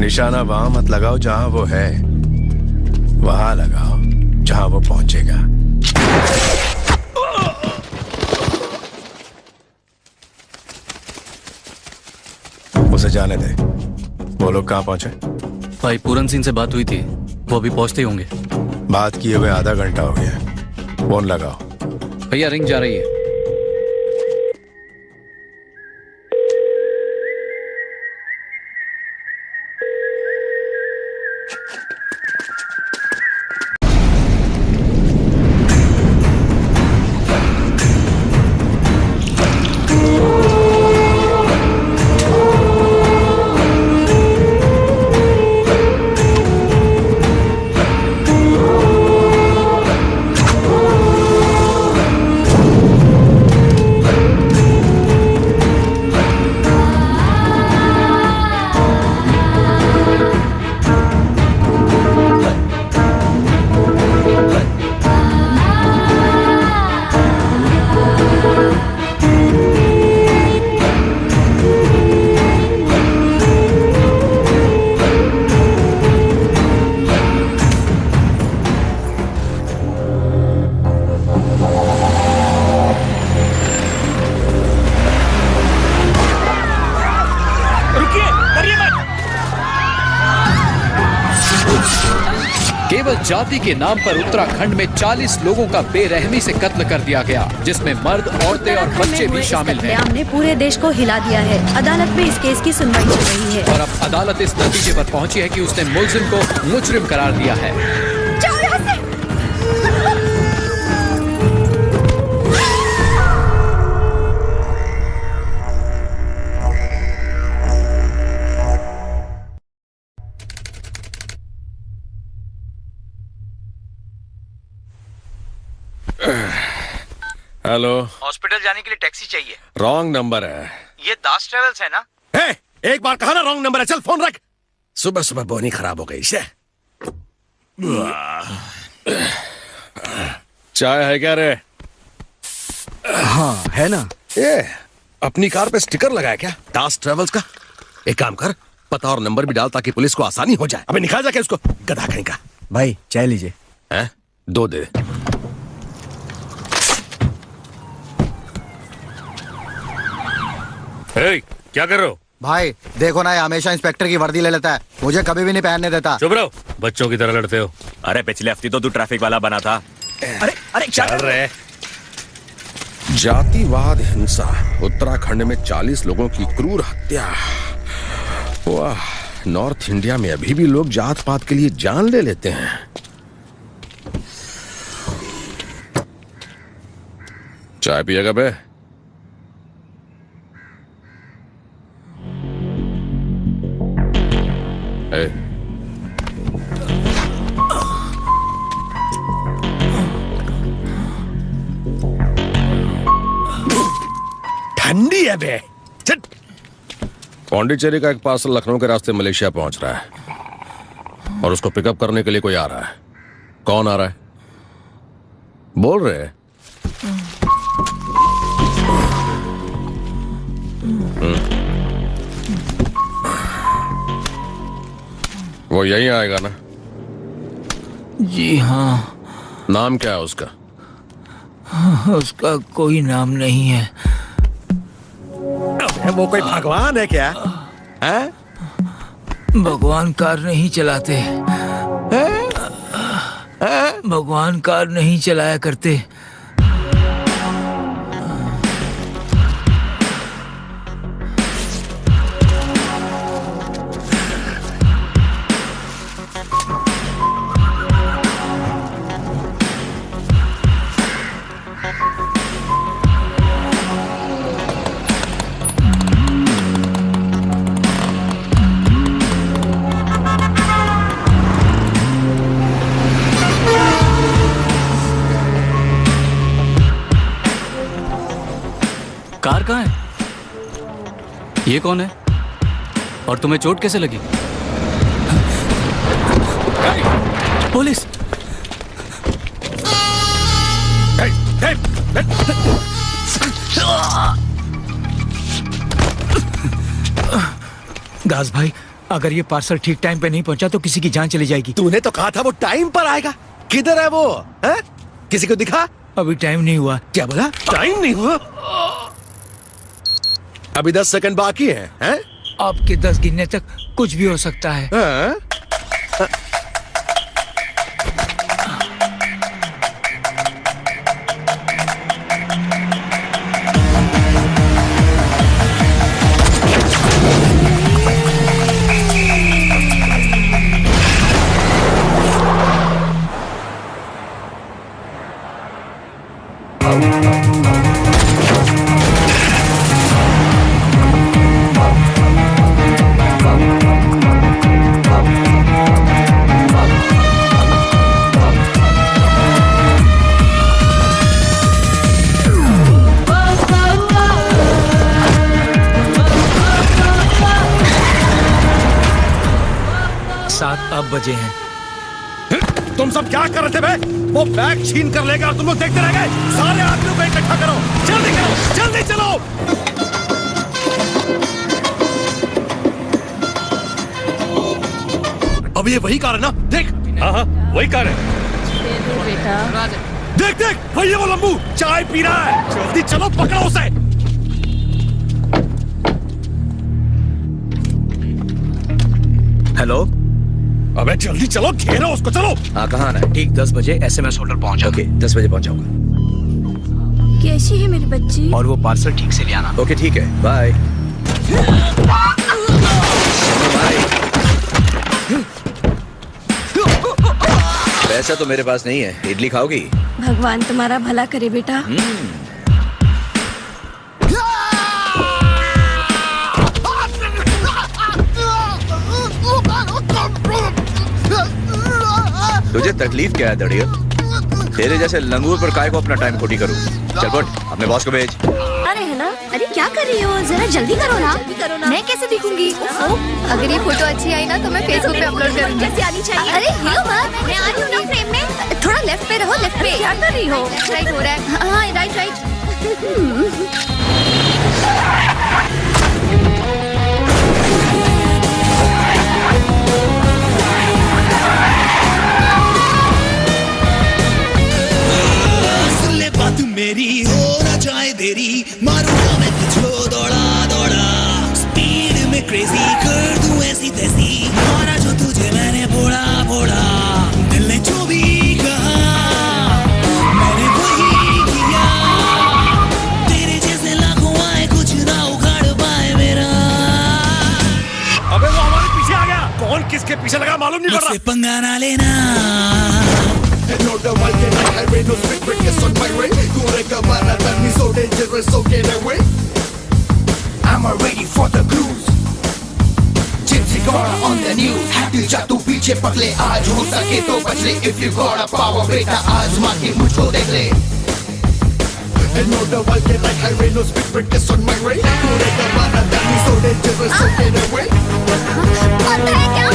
निशाना वहां मत लगाओ जहां वो है, वहां लगाओ जहां वो पहुंचेगा। उसे जाने दे। वो लोग कहां पहुंचे? भाई पूरन सिंह से बात हुई थी, वो अभी पहुंचते ही होंगे। बात किए हुए आधा घंटा हो गया। फोन लगाओ। भैया रिंग जा रही है। केवल जाति के नाम पर उत्तराखंड में 40 लोगों का बेरहमी से कत्ल कर दिया गया, जिसमें मर्द, औरतें और बच्चे भी शामिल हैं। हमने पूरे देश को हिला दिया है। अदालत में इस केस की सुनवाई चल रही है और अब अदालत इस नतीजे पर पहुंची है कि उसने मुलजिम को मुजरिम करार दिया है। जाओ यहाँ से। हेलो, हॉस्पिटल जाने के लिए टैक्सी चाहिए। रॉन्ग नंबर है। ये दास ट्रेवल्स है ना? हे, एक बार कहा ना रॉन्ग नंबर है। चल फोन रख। सुबह सुबह बोनी खराब हो गई से। चाय है क्या रे? हाँ है ना। ये अपनी कार पे स्टिकर लगाया क्या दास ट्रेवल्स का? एक काम कर, पता और नंबर भी डाल ताकि पुलिस को आसानी हो जाए। अबे निकाल जाके उसको, गधा कहीं का। भाई चाय लीजिए। हैं? 2 दे। हे, क्या कर रहे हो? भाई देखो ना, ये हमेशा इंस्पेक्टर की वर्दी ले लेता है, मुझे कभी भी नहीं पहनने देता। चुप रहो, बच्चों की तरह लड़ते हो। अरे पिछले हफ्ते तो तू ट्रैफिक वाला बना था। अरे अरे चल रहे। जातिवाद हिंसा, उत्तराखंड में 40 लोगों की क्रूर हत्या। वाह, नॉर्थ इंडिया में अभी भी लोग जात पात के लिए जान ले लेते हैं। चाय पिएगा बे? ठंडी है बे। पौंडीचेरी का एक पार्सल लखनऊ के रास्ते मलेशिया पहुंच रहा है और उसको पिकअप करने के लिए कोई आ रहा है। कौन आ रहा है? बोल रहे हैं। वो यहीं आएगा ना? जी हाँ। नाम क्या है उसका? उसका कोई नाम नहीं है। वो कोई भगवान है क्या? है? भगवान कार नहीं चलाते। भगवान कार नहीं चलाया करते। कार कहाँ है? ये कौन है? और तुम्हें चोट कैसे लगी? पुलिस! दास भाई, अगर ये पार्सल ठीक टाइम पे नहीं पहुंचा तो किसी की जान चली जाएगी। तूने तो कहा था वो टाइम पर आएगा। किधर है वो? है? किसी को दिखा? अभी टाइम नहीं हुआ। क्या बोला? टाइम नहीं हुआ? अभी 10 सेकंड बाकी है? आपके 10 गिनने तक कुछ भी हो सकता है। हाँ? 7 अब बजे हैं। तुम सब क्या कर रहे थे बे? वो बैग छीन कर लेगा और तुम लोग देखते रह गए। सारे आदमियों को इकट्ठा करो, जल्दी चलो। अब ये वही कार है ना? देख। हाँ वही कार है। देख वही है वो लंबू, चाय पी रहा है। जल्दी चलो, पकड़ो उसे। हेलो। अबे जल्दी चलो, घेरो उसको, चलो। हाँ कहाँ आना है? ठीक 10 बजे SMS होटल पहुंचा। ओके 10 बजे पहुंचाऊंगा। कैसी है मेरी बच्ची? और वो पार्सल ठीक से ले आना। ओके ठीक है, बाय। पैसा तो मेरे पास नहीं है, इडली खाओगी? भगवान तुम्हारा भला करे बेटा। तुझे तकलीफ क्या है दड़िया? तेरे जैसे लंगूर पर काय को अपना टाइम खोटी करूं? चल पट, अपने बॉस को भेज। अरे है ना? अरे क्या कर रही हो? जरा जल्दी करो ना। मैं कैसे दिखूंगी? अगर ये फोटो अच्छी आई ना तो मैं फेसबुक पे अपलोड करूंगी। कैसे आनी चाहिए? अरे हिलो मत, मैं आ रही हूँ ना फ्रेम में। थोड़ा लेफ्ट पे रहो, लेफ्ट पे। क्या कर रही हो? राइट हो रहा है। हाँ राइट राइट। मेरी हो ना जाए देरी, मारूंगा मैं तुझको दौड़ा दौड़ा। स्पीड में क्रेजी कर दूं ऐसी तैसी, मारा जो तुझे मैंने फोड़ा फोड़ा। दिल ने जो भी कहा मैंने वही किया। तेरे जैसे लाखों आए, कुछ ना उखाड़ पाए मेरा। अबे वो हमारे पीछे आ गया। कौन किसके पीछे लगा मालूम नहीं पड़ रहा। मुझसे पंगा ना लेना। No, the one can I highway, no speed breakers on my way. Kureka Maratani so dangerous, so get away. I'm ready for the cruise. Gypsy Gora on the news. Happy Jatu पीछे पकले, आज हो सके तो बच ले. If you got a power बेटा आजमा के मुझको देख ले. And no, the one can I highway, no speed breakers on my way. Kureka Maratani so dangerous, so get away. पता है क्या?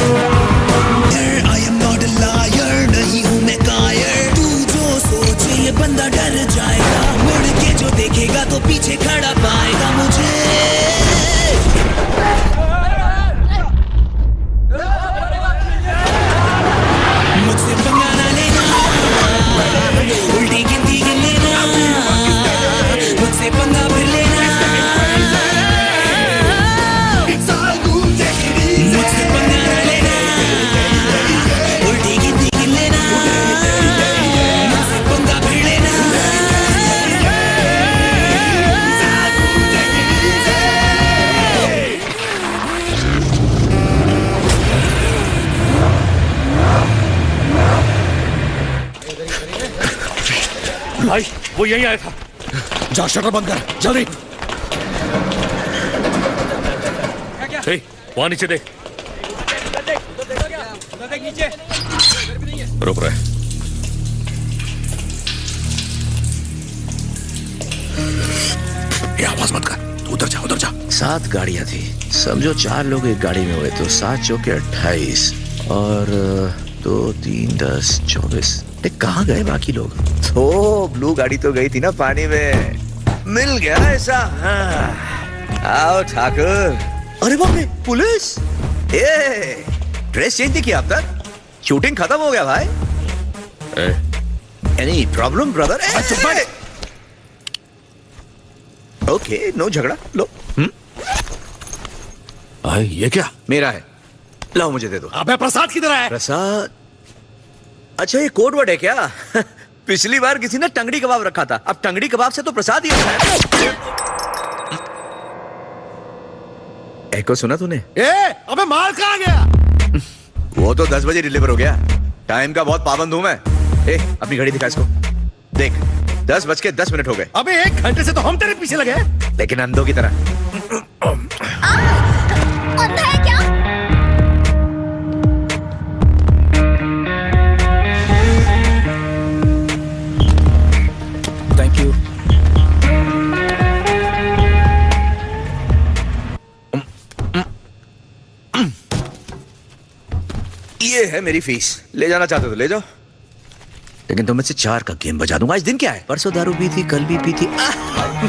I am not a liar, नहीं हूँ मैं कायर। तू जो सोचे ये बंदा डर जाएगा, मुड़ के जो देखेगा तो पीछे खड़ा पाएगा मुझे। मुझसे पंगा ना लेना, उल्टी गिनती गिन लेना। मुझसे पंगा फिर लेना, मुझसे पंगा ना लेना। भाई वो यहीं आया था। जा शटर बंद कर, जल्दी। वहां नीचे देख। रुक रहे। ये आवाज मत कर, उधर जा उधर जा। 7 गाड़ियां थी, समझो 4 लोग एक गाड़ी में हुए तो 7 चौके 28 और 2 3 10 24। कहाँ गए बाकी लोग? तो ब्लू गाड़ी तो गई थी ना पानी में। मिल गया ऐसा। हाँ। आओ ठाकुर। अरे बाप रे, पुलिस! ए, ड्रेस चेंज नहीं किया अब तक? शूटिंग खत्म हो गया भाई। Any problem brother? Okay, no झगड़ा। लो। ये क्या? मेरा है, लाओ मुझे दे दो। अबे प्रसाद किधर है? प्रसाद? अच्छा ये कोड वर्ड है क्या? पिछली बार किसी ने टंगड़ी कबाब रखा था, अब टंगड़ी कबाब से तो प्रसाद ही होता है। एको सुना तूने? अबे माल कहाँ गया? वो तो 10 बजे डिलीवर हो गया। टाइम का बहुत पाबंद हूं मैं। अपनी घड़ी दिखा इसको। देख 10:10 हो गए। अबे 1 घंटे से तो हम तेरे पीछे लगे, लेकिन अंधों की तरह। अंधा है क्या? Thank you. ये है मेरी फीस, ले जाना चाहते तो ले जाओ, लेकिन तुम मुझसे 4 का गेम बजा दूंगा। आज दिन क्या है? परसों दारू पी थी, कल भी पी थी।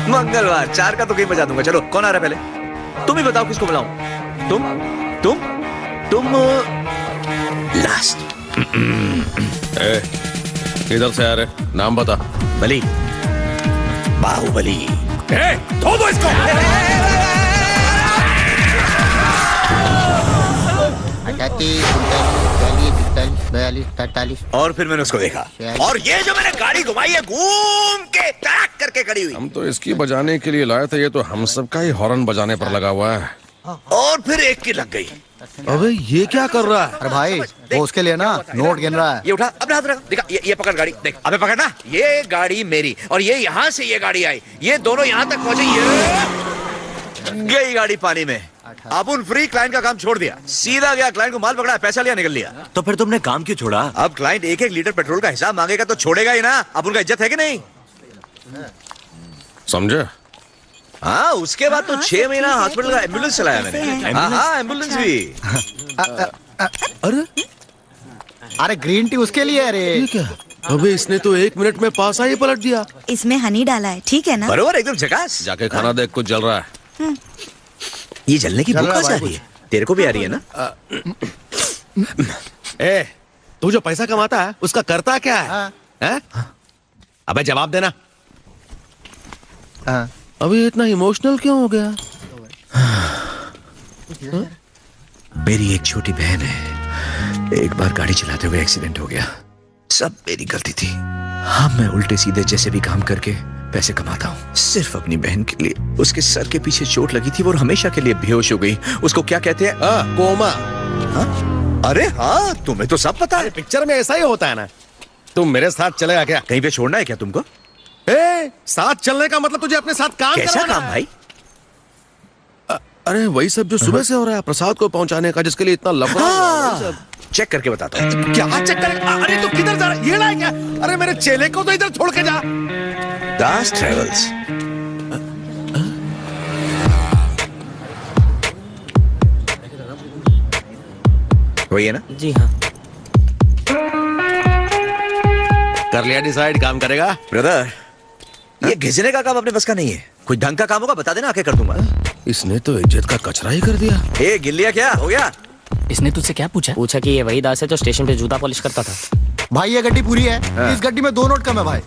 मंगलवार 4 का तो गेम बजा दूंगा। चलो कौन आ रहा है पहले? तुम ही बताओ किसको बुलाऊं? तुम लास्ट। किधर से आ रहे? नाम बता। बली, बाहुबली। धो दो इसको। 42, और फिर मैंने उसको देखा, और ये जो मैंने गाड़ी घुमाई है घूम के तड़क करके खड़ी हुई। हम तो इसकी बजाने के लिए लाए थे, ये तो हम सबका ही हॉर्न बजाने पर लगा हुआ है। और फिर एक की लग गई। अबे ये क्या कर रहा है? अरे भाई वो उसके लिए ना नोट गिन रहा है। ये उठा, अपने हाथ रखा, दिखा, ये पकड़ गाड़ी, देख। अबे पकड़ना, ये गाड़ी मेरी, और ये यहाँ से ये गाड़ी आई, ये दोनों यहाँ तक पहुंचे, ये गई गाड़ी पानी में। अपुन फ्री क्लाइंट का काम छोड़ दिया, सीधा गया क्लाइंट को माल पकड़ा, पैसा लिया, निकल लिया। तो फिर तुमने काम क्यों छोड़ा? अब क्लाइंट 1-1 लीटर पेट्रोल का हिसाब मांगेगा तो छोड़ेगा ही ना। अब उनका इज्जत है कि नहीं? समझे? हाँ, उसके बाद तो 6 महीना हॉस्पिटल का एम्बुलेंस चलाया मैंने। हाँ, एम्बुलेंस भी। अरे ग्रीन टी उसके लिए। अरे क्या? अबे इसने तो 1 मिनट में पासा ही पलट दिया। इसमें हनी डाला है, ठीक है ना? बरोबर, एकदम झकास। जाके खाना देख, कुछ जल रहा है। ये जलने की भूख कहाँ आ रही है? तेरे को भी आ रही है ना? तू जो पैसा कमाता है उसका करता क्या है? अबे जवाब देना। अभी इतना इमोशनल क्यों हो गया? मेरी एक छोटी बहन है, एक बार गाड़ी चलाते हुए एक्सीडेंट हो गया। सब मेरी गलती थी। हाँ, मैं उल्टे सीधे जैसे भी काम करके पैसे कमाता हूँ, सिर्फ अपनी बहन के लिए। उसके सर के पीछे चोट लगी थी, वो हमेशा के लिए बेहोश हो गई। उसको क्या कहते हैं? कोमा। अरे हाँ, तुम्हें तो सब पता है। पिक्चर में ऐसा ही होता है ना। तुम मेरे साथ चलेगा क्या? कहीं पे छोड़ना है क्या तुमको? साथ चलने का मतलब तुझे अपने साथ काम कैसा काम भाई? अरे वही सब जो सुबह से हो रहा है, प्रसाद को पहुंचाने का, जिसके लिए इतना लफड़ा। चेक करके बताता हूँ। क्या चेक कर? अरे तू किधर जा रहा है? ये लाए क्या? अरे मेरे चेले को तो इधर छोड़ के जा। दास ट्रेवल्स। वही है ना? जी हाँ। कर लिया डिसाइड, काम करेगा? ब्रदर, ये घिसने का काम अपने बस का नहीं है। कोई ढंग का काम होगा बता देना, आके कर दूंगा। इसने तो इज्जत का कचरा ही कर दिया। गिन लिया क्या? हो गया? इसने तुझसे क्या पूछा? पूछा कि ये वही दास है जो स्टेशन पे जूता पॉलिश करता था। भाई ये गड्डी पूरी है। इस गड्डी में 2 नोट कम है भाई।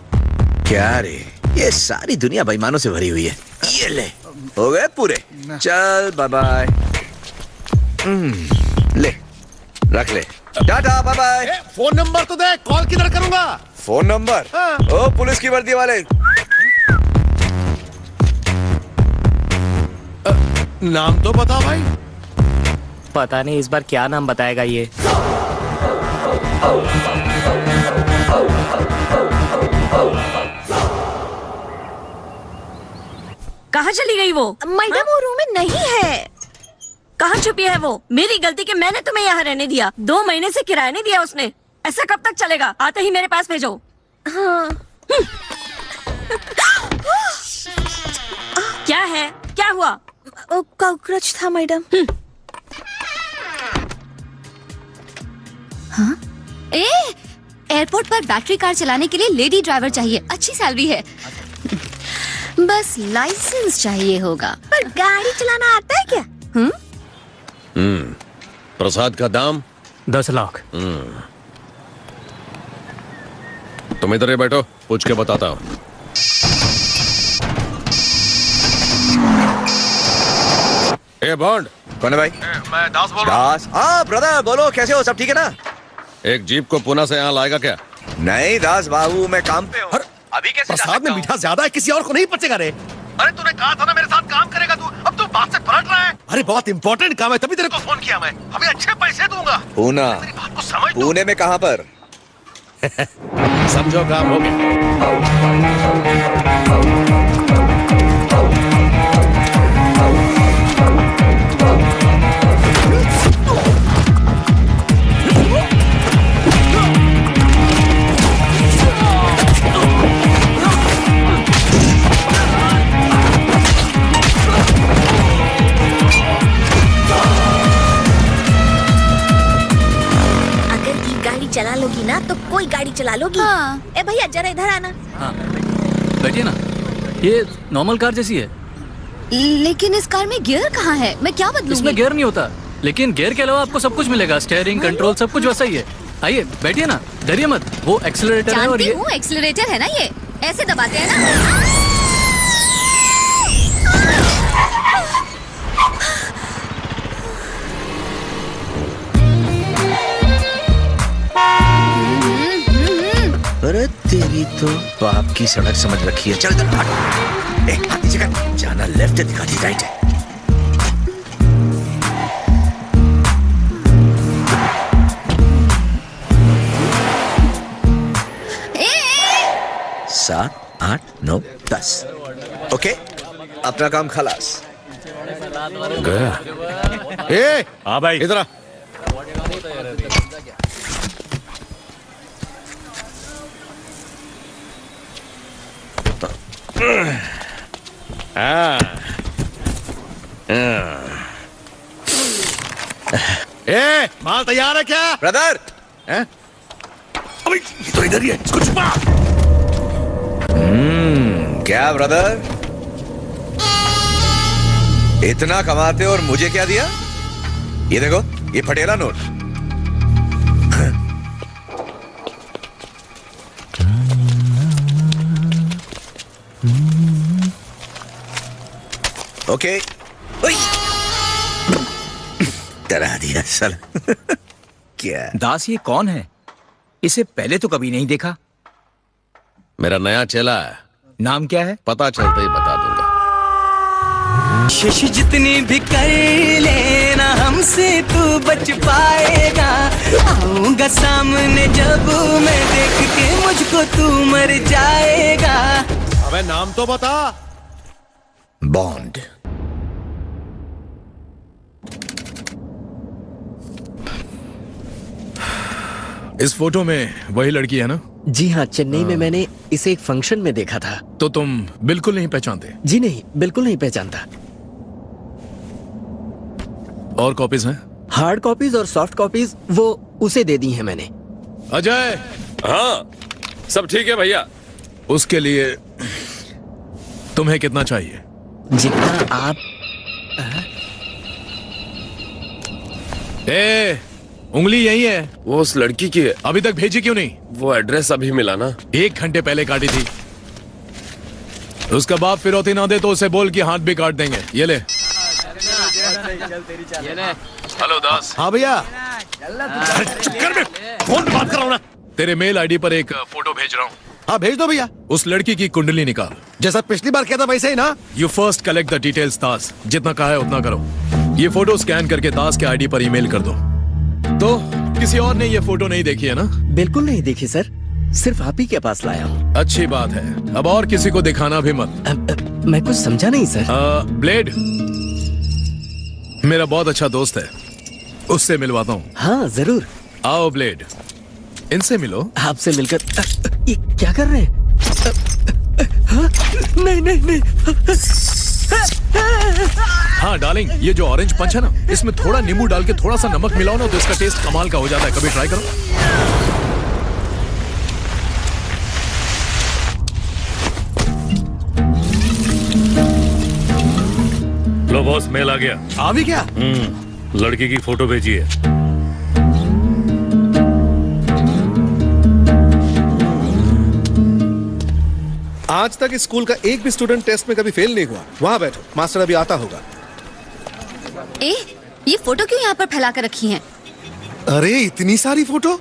क्या रे, ये सारी दुनिया बेईमानों से भरी हुई है। ये ले, हो गए पूरे। चल बाय बाय। ले, रख ले, tata bye bye. Phone number तो दे, कॉल किधर करूंगा? Phone number? ओ पुलिस की वर्दी वाले। नाम तो बता भाई। पता नहीं इस बार क्या नाम बताएगा ये। कहाँ चली गई वो? मैडम वो रूम में नहीं है। कहाँ छुपी है वो? मेरी गलती कि मैंने तुम्हें यहाँ रहने दिया। 2 महीने से किराया नहीं दिया उसने। ऐसा कब तक चलेगा? आते ही मेरे पास भेजो। हाँ। क्या है? क्या हुआ? कॉकरोच था मैडम। हाँ? एयरपोर्ट पर बैटरी कार चलाने के लिए लेडी ड्राइवर चाहिए, अच्छी सैलरी है। बस लाइसेंस चाहिए होगा। पर गाड़ी चलाना आता है क्या? प्रसाद का दाम 10 लाख। तुम इधर ही बैठो, पूछ के बताता हूँ। ए बॉन्ड, कौन है भाई? मैं दास बोल रहा दास? हाँ ब्रदर, बोलो कैसे हो, सब ठीक है ना? एक जीप को पुणे से यहाँ लाएगा क्या? नहीं दास बाबू, मैं काम पे हूँ। अभी कैसे प्रसाद में मीठा ज्यादा है, किसी और को नहीं पचेगा रे। अरे तूने कहा था ना मेरे साथ काम करेगा तू, अब तू बात से पलट रहा है। अरे बहुत इंपॉर्टेंट काम है, तभी तेरे को फोन किया मैं। अभी अच्छे पैसे दूंगा। पूना? मेरी बात को समझ। पुणे में कहाँ पर? समझो काम हो गया। चला लोगी ना तो कोई गाड़ी चला लोगी। हाँ। ए भैया जरा इधर आना। हाँ बैठिए ना, ये नॉर्मल कार जैसी है। लेकिन इस कार में गियर कहाँ है? मैं क्या बदलूंगी? इसमें गियर नहीं होता, लेकिन गियर के अलावा आपको सब कुछ मिलेगा। स्टीयरिंग, कंट्रोल सब कुछ वैसा ही है। आइए बैठिए ना, डरिए मत। वो एक्सीलरेटर है और जानती ये हूँ एक्सीलरेटर है ना, ये ऐसे दबाते हैं ना। अरे तेरी तो बाप की सड़क समझ रखी है। चल इधर हट। ए, नीचे कर। जाना लेफ्ट है, दिखाती राइट है। सात, 8, 9, 10। ओके, अपना काम खलास। गया। ए, हाँ भाई, इधर आ। ए, माल तैयार है क्या? ब्रदर, अबे तो इधर ही है, इसको छुपा। क्या ब्रदर, इतना कमाते और मुझे क्या दिया? ये देखो, ये फटेला नोट। ओके, डरा दिया साला। क्या दास, ये कौन है? इसे पहले तो कभी नहीं देखा। मेरा नया चेला है। नाम क्या है? पता चलते ही बता दूंगा। कोशिश जितनी भी कर लेना हमसे तू बच पाएगा। आऊंगा सामने जब मैं देख के मुझको तू मर जाएगा। अबे नाम तो बता। बॉन्ड। इस फोटो में वही लड़की है ना? जी हाँ, चेन्नई में मैंने इसे एक फंक्शन में देखा था। तो तुम बिल्कुल नहीं पहचानते? जी नहीं, बिल्कुल नहीं पहचानता। और कॉपीज हैं? हार्ड कॉपीज और सॉफ्ट कॉपीज वो उसे दे दी हैं मैंने। अजय। हाँ, सब ठीक है भैया। उसके लिए तुम्हें कितना चाहिए? जितना आप। उंगली यही है। वो उस लड़की की है। अभी तक भेजी क्यों नहीं? वो एड्रेस अभी मिला ना। 1 घंटे पहले काटी थी। उसका बाप फिरौती ना दे तो उसे बोल कि हाथ भी काट देंगे। ये ले। हेलो दास। हाँ भैया। चुप कर बे, फोन पे बात कर रहा हूँ ना। तेरे मेल आईडी पर एक फोटो भेज रहा हूँ। हाँ भेज दो भैया। उस लड़की की कुंडली निकाल, जैसा पिछली बार किया था वैसे ही ना। You first collect the details दास। जितना कहा है उतना करो। ये फोटो स्कैन करके दास के आईडी पर ईमेल कर दो। तो किसी और ने ये फोटो नहीं देखी है ना? बिल्कुल नहीं देखी सर, सिर्फ आप ही के पास लाया हूँ। अच्छी बात है, अब और किसी को दिखाना भी मत। मैं कुछ समझा नहीं सर। ब्लेड मेरा बहुत अच्छा दोस्त है, उससे मिलवाता हूँ। हाँ जरूर। आओ ब्लेड, इनसे मिलो। आपसे मिलकर ये क्या कर रहे हैं? नहीं नहीं नहीं। हाँ डार्लिंग, ये जो ऑरेंज पंच है ना, इसमें थोड़ा नींबू डाल के थोड़ा सा नमक मिलाओ ना तो इसका टेस्ट कमाल का हो जाता है। कभी ट्राई करो। लो बॉस, मेल आ गया। आ भी गया? लड़की की फोटो भेजी है। आज तक इस स्कूल का एक भी स्टूडेंट टेस्ट में कभी फेल नहीं हुआ। वहां बैठो, मास्टर अभी आता होगा। ये फोटो क्यों यहाँ पर फैला कर रखी हैं? अरे इतनी सारी फोटो?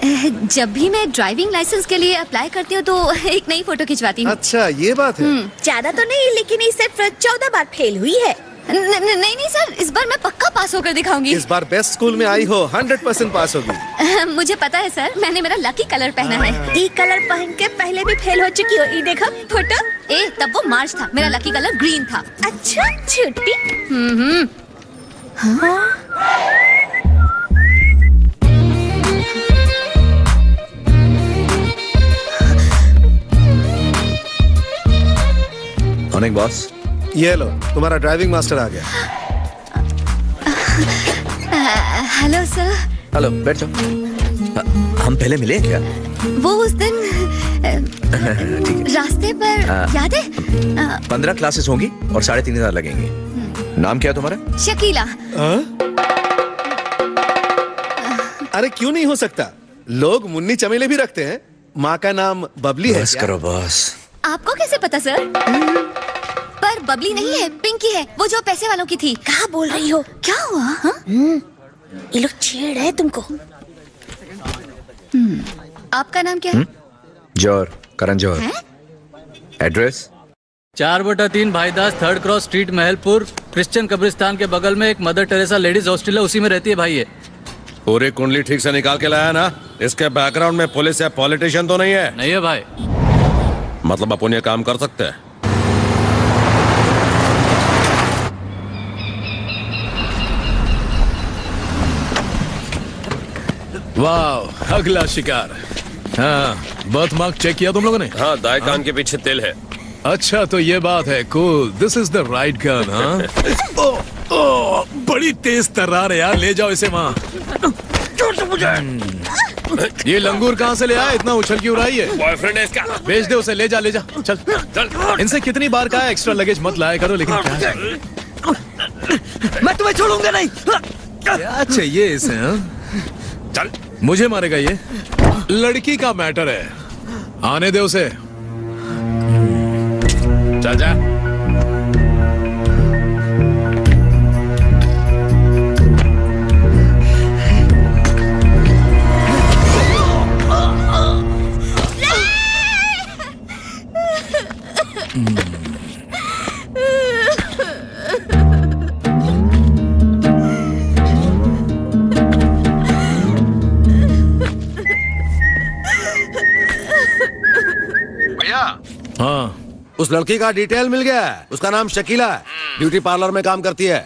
जब भी मैं ड्राइविंग लाइसेंस के लिए अप्लाई करती हूँ तो एक नई फोटो खिंचवाती हूँ। अच्छा ये बात है। ज्यादा तो नहीं, लेकिन ये सिर्फ 14 बार फेल हुई है। नहीं सर, इस बार मैं पक्का पास होकर दिखाऊंगी। इस बार बेस्ट स्कूल में आई हो, 100% पास होगी। मुझे पता है सर, मैंने मेरा लकी कलर पहना है। ये कलर पहन के पहले भी फेल हो चुकी हो। ये देखो फोटो। तब वो मार्च था, मेरा लकी कलर ग्रीन था। अच्छा छुट्टी। Morning boss. ये लो, तुम्हारा ड्राइविंग मास्टर आ गया। Hello sir. हेलो, बैठ जाओ। हम पहले मिले हैं क्या? वो उस दिन रास्ते पर याद है? 15 क्लासेस होंगी और 3,500 लगेंगे। नाम क्या है तुम्हारा? शकीला। अरे क्यों नहीं हो सकता, लोग मुन्नी चमेले भी रखते हैं। माँ का नाम बबली है। बस करो बॉस। आपको कैसे पता सर? पर बबली नहीं है, पिंकी है, वो जो पैसे वालों की थी। कहाँ बोल रही हो? क्या हुआ? ये लोग छेड़ है तुमको। आपका नाम क्या है? Johar, Karan Johar. Address 4/3 Bhaidas 3rd cross street, Mahalpur. Christian कब्रिस्तान के बगल में एक मदर टेरेसा लेडीज हॉस्टल है, उसी में रहती है भाई ये। पूरी कुंडली ठीक से निकाल के लाया ना? इसके बैकग्राउंड में पुलिस या पॉलिटिशियन तो नहीं है? नहीं है भाई। मतलब अपन ये काम कर सकते हैं? वाह, अगला शिकार। हाँ, बर्थ मार्क चेक किया तुम लोगों ने? हाँ, दाएं कान के पीछे तिल है। अच्छा तो ये बात है। Cool, this is the right gun. हाँ बड़ी तेज तर्रार है यार, ले जाओ इसे वहाँ। ये लंगूर कहाँ से ले आया? इतना उछल क्यों रही है? बॉयफ्रेंड है इसका। भेज दे उसे, ले जा ले जा। चल चल। इनसे कितनी बार कहा एक्स्ट्रा लगेज मत लाया करो, लेकिन क्या मैं तुम्हें छोड़ूंगा नहीं। क्या चाहिए इसे? चल, मुझे मारेगा ये? लड़की का मैटर है, आने दे उसे। चल जा। हाँ, उस लड़की का डिटेल मिल गया है। उसका नाम शकीला है, ब्यूटी पार्लर में काम करती है,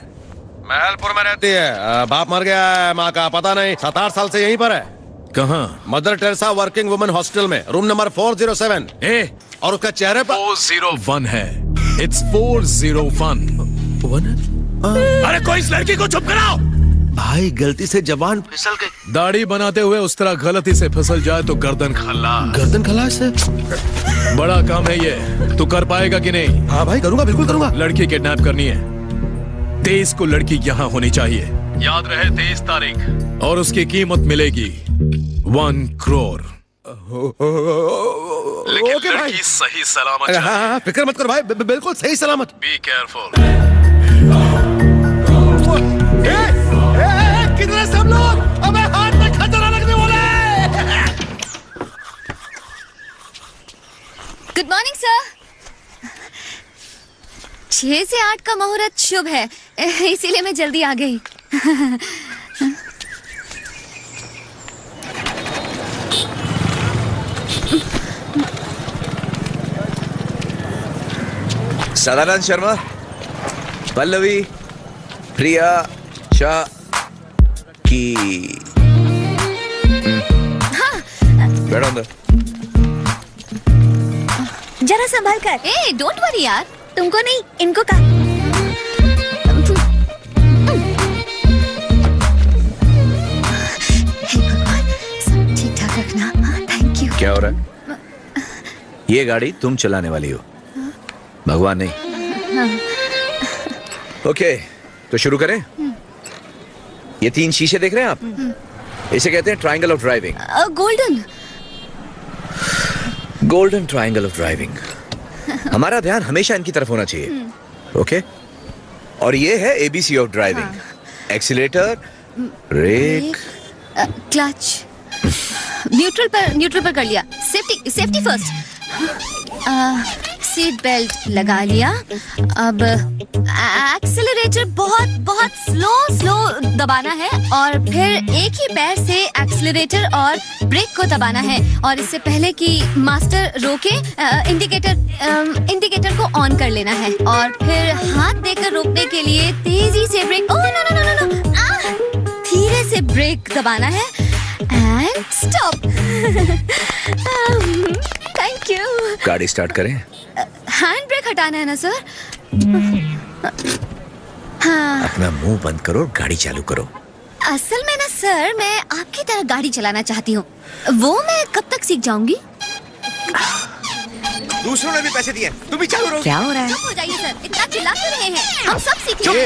महलपुर में रहती है। बाप मर गया है, माँ का पता नहीं, 7-8 साल से यहीं पर है। कहाँ? Mother Teresa working women hostel में, रूम नंबर 407। और उसका चेहरे पर 401 है। इट्स 401। अरे कोई इस लड़की को चुप कराओ। भाई गलती से जबान फिसल गई। दाढ़ी बनाते हुए उस तरह गलती से फिसल जाए तो गर्दन खल्लास। गर्दन खल्लास से? बड़ा काम है ये, तू कर पाएगा कि नहीं? हाँ भाई करूंगा, बिल्कुल करूंगा। लड़की किडनैप करनी है, 23 को लड़की यहाँ होनी चाहिए। याद रहे 23 तारीख। और उसकी कीमत मिलेगी 1 करोड़। लेकिन ओके भाई, लड़की सही सलामत। हाँ, फिक्र मत कर भाई, बिल्कुल सही सलामत। Be careful. किधर सब लोग? अबे हाथ में खतरा लगने वाला है। Good morning sir. 6 से 8 का मुहूर्त शुभ है, इसीलिए मैं जल्दी आ गई। सदानंद शर्मा, पल्लवी, प्रिया, शाह की। हाँ। बैठो अंदर। जरा संभाल कर। डोंट वरी यार। तुमको नहीं, इनको कहा। सब ठीक ठाक रखना। Thank you. क्या हो रहा है? ये गाड़ी तुम चलाने वाली हो, भगवान नहीं। ओके, तो शुरू करें। ये 3 शीशे देख रहे हैं आप? इसे कहते हैं triangle of driving. Golden triangle of driving. हमारा ध्यान हमेशा इनकी तरफ होना चाहिए, ओके? और ये है ABC of driving. Accelerator, brake, clutch. Neutral पर कर लिया। Safety first. सीट बेल्ट लगा लिया। अब एक्सीलरेटर बहुत स्लो दबाना है और फिर एक ही पैर से एक्सीलरेटर और ब्रेक को दबाना है। और इससे पहले कि मास्टर रोके इंडिकेटर को ऑन कर लेना है और फिर हाथ देकर रोकने के लिए तेजी से ब्रेक, धीरे से ब्रेक दबाना है एंड स्टॉप। Thank you. गाड़ी स्टार्ट करें? हैंड ब्रेक हटाना है ना सर? हाँ। अपना मुंह बंद करो और गाड़ी चालू करो। असल में ना सर, मैं आपकी तरह गाड़ी चलाना चाहती हूँ। वो मैं कब तक सीख जाऊंगी? दूसरों ने भी पैसे दिए, तुम भी चालू रहो। क्या हो रहा है? चुप हो जाइए सर, इतना चिल्ला क्यों रहे हैं? हम सब सीखेंगे।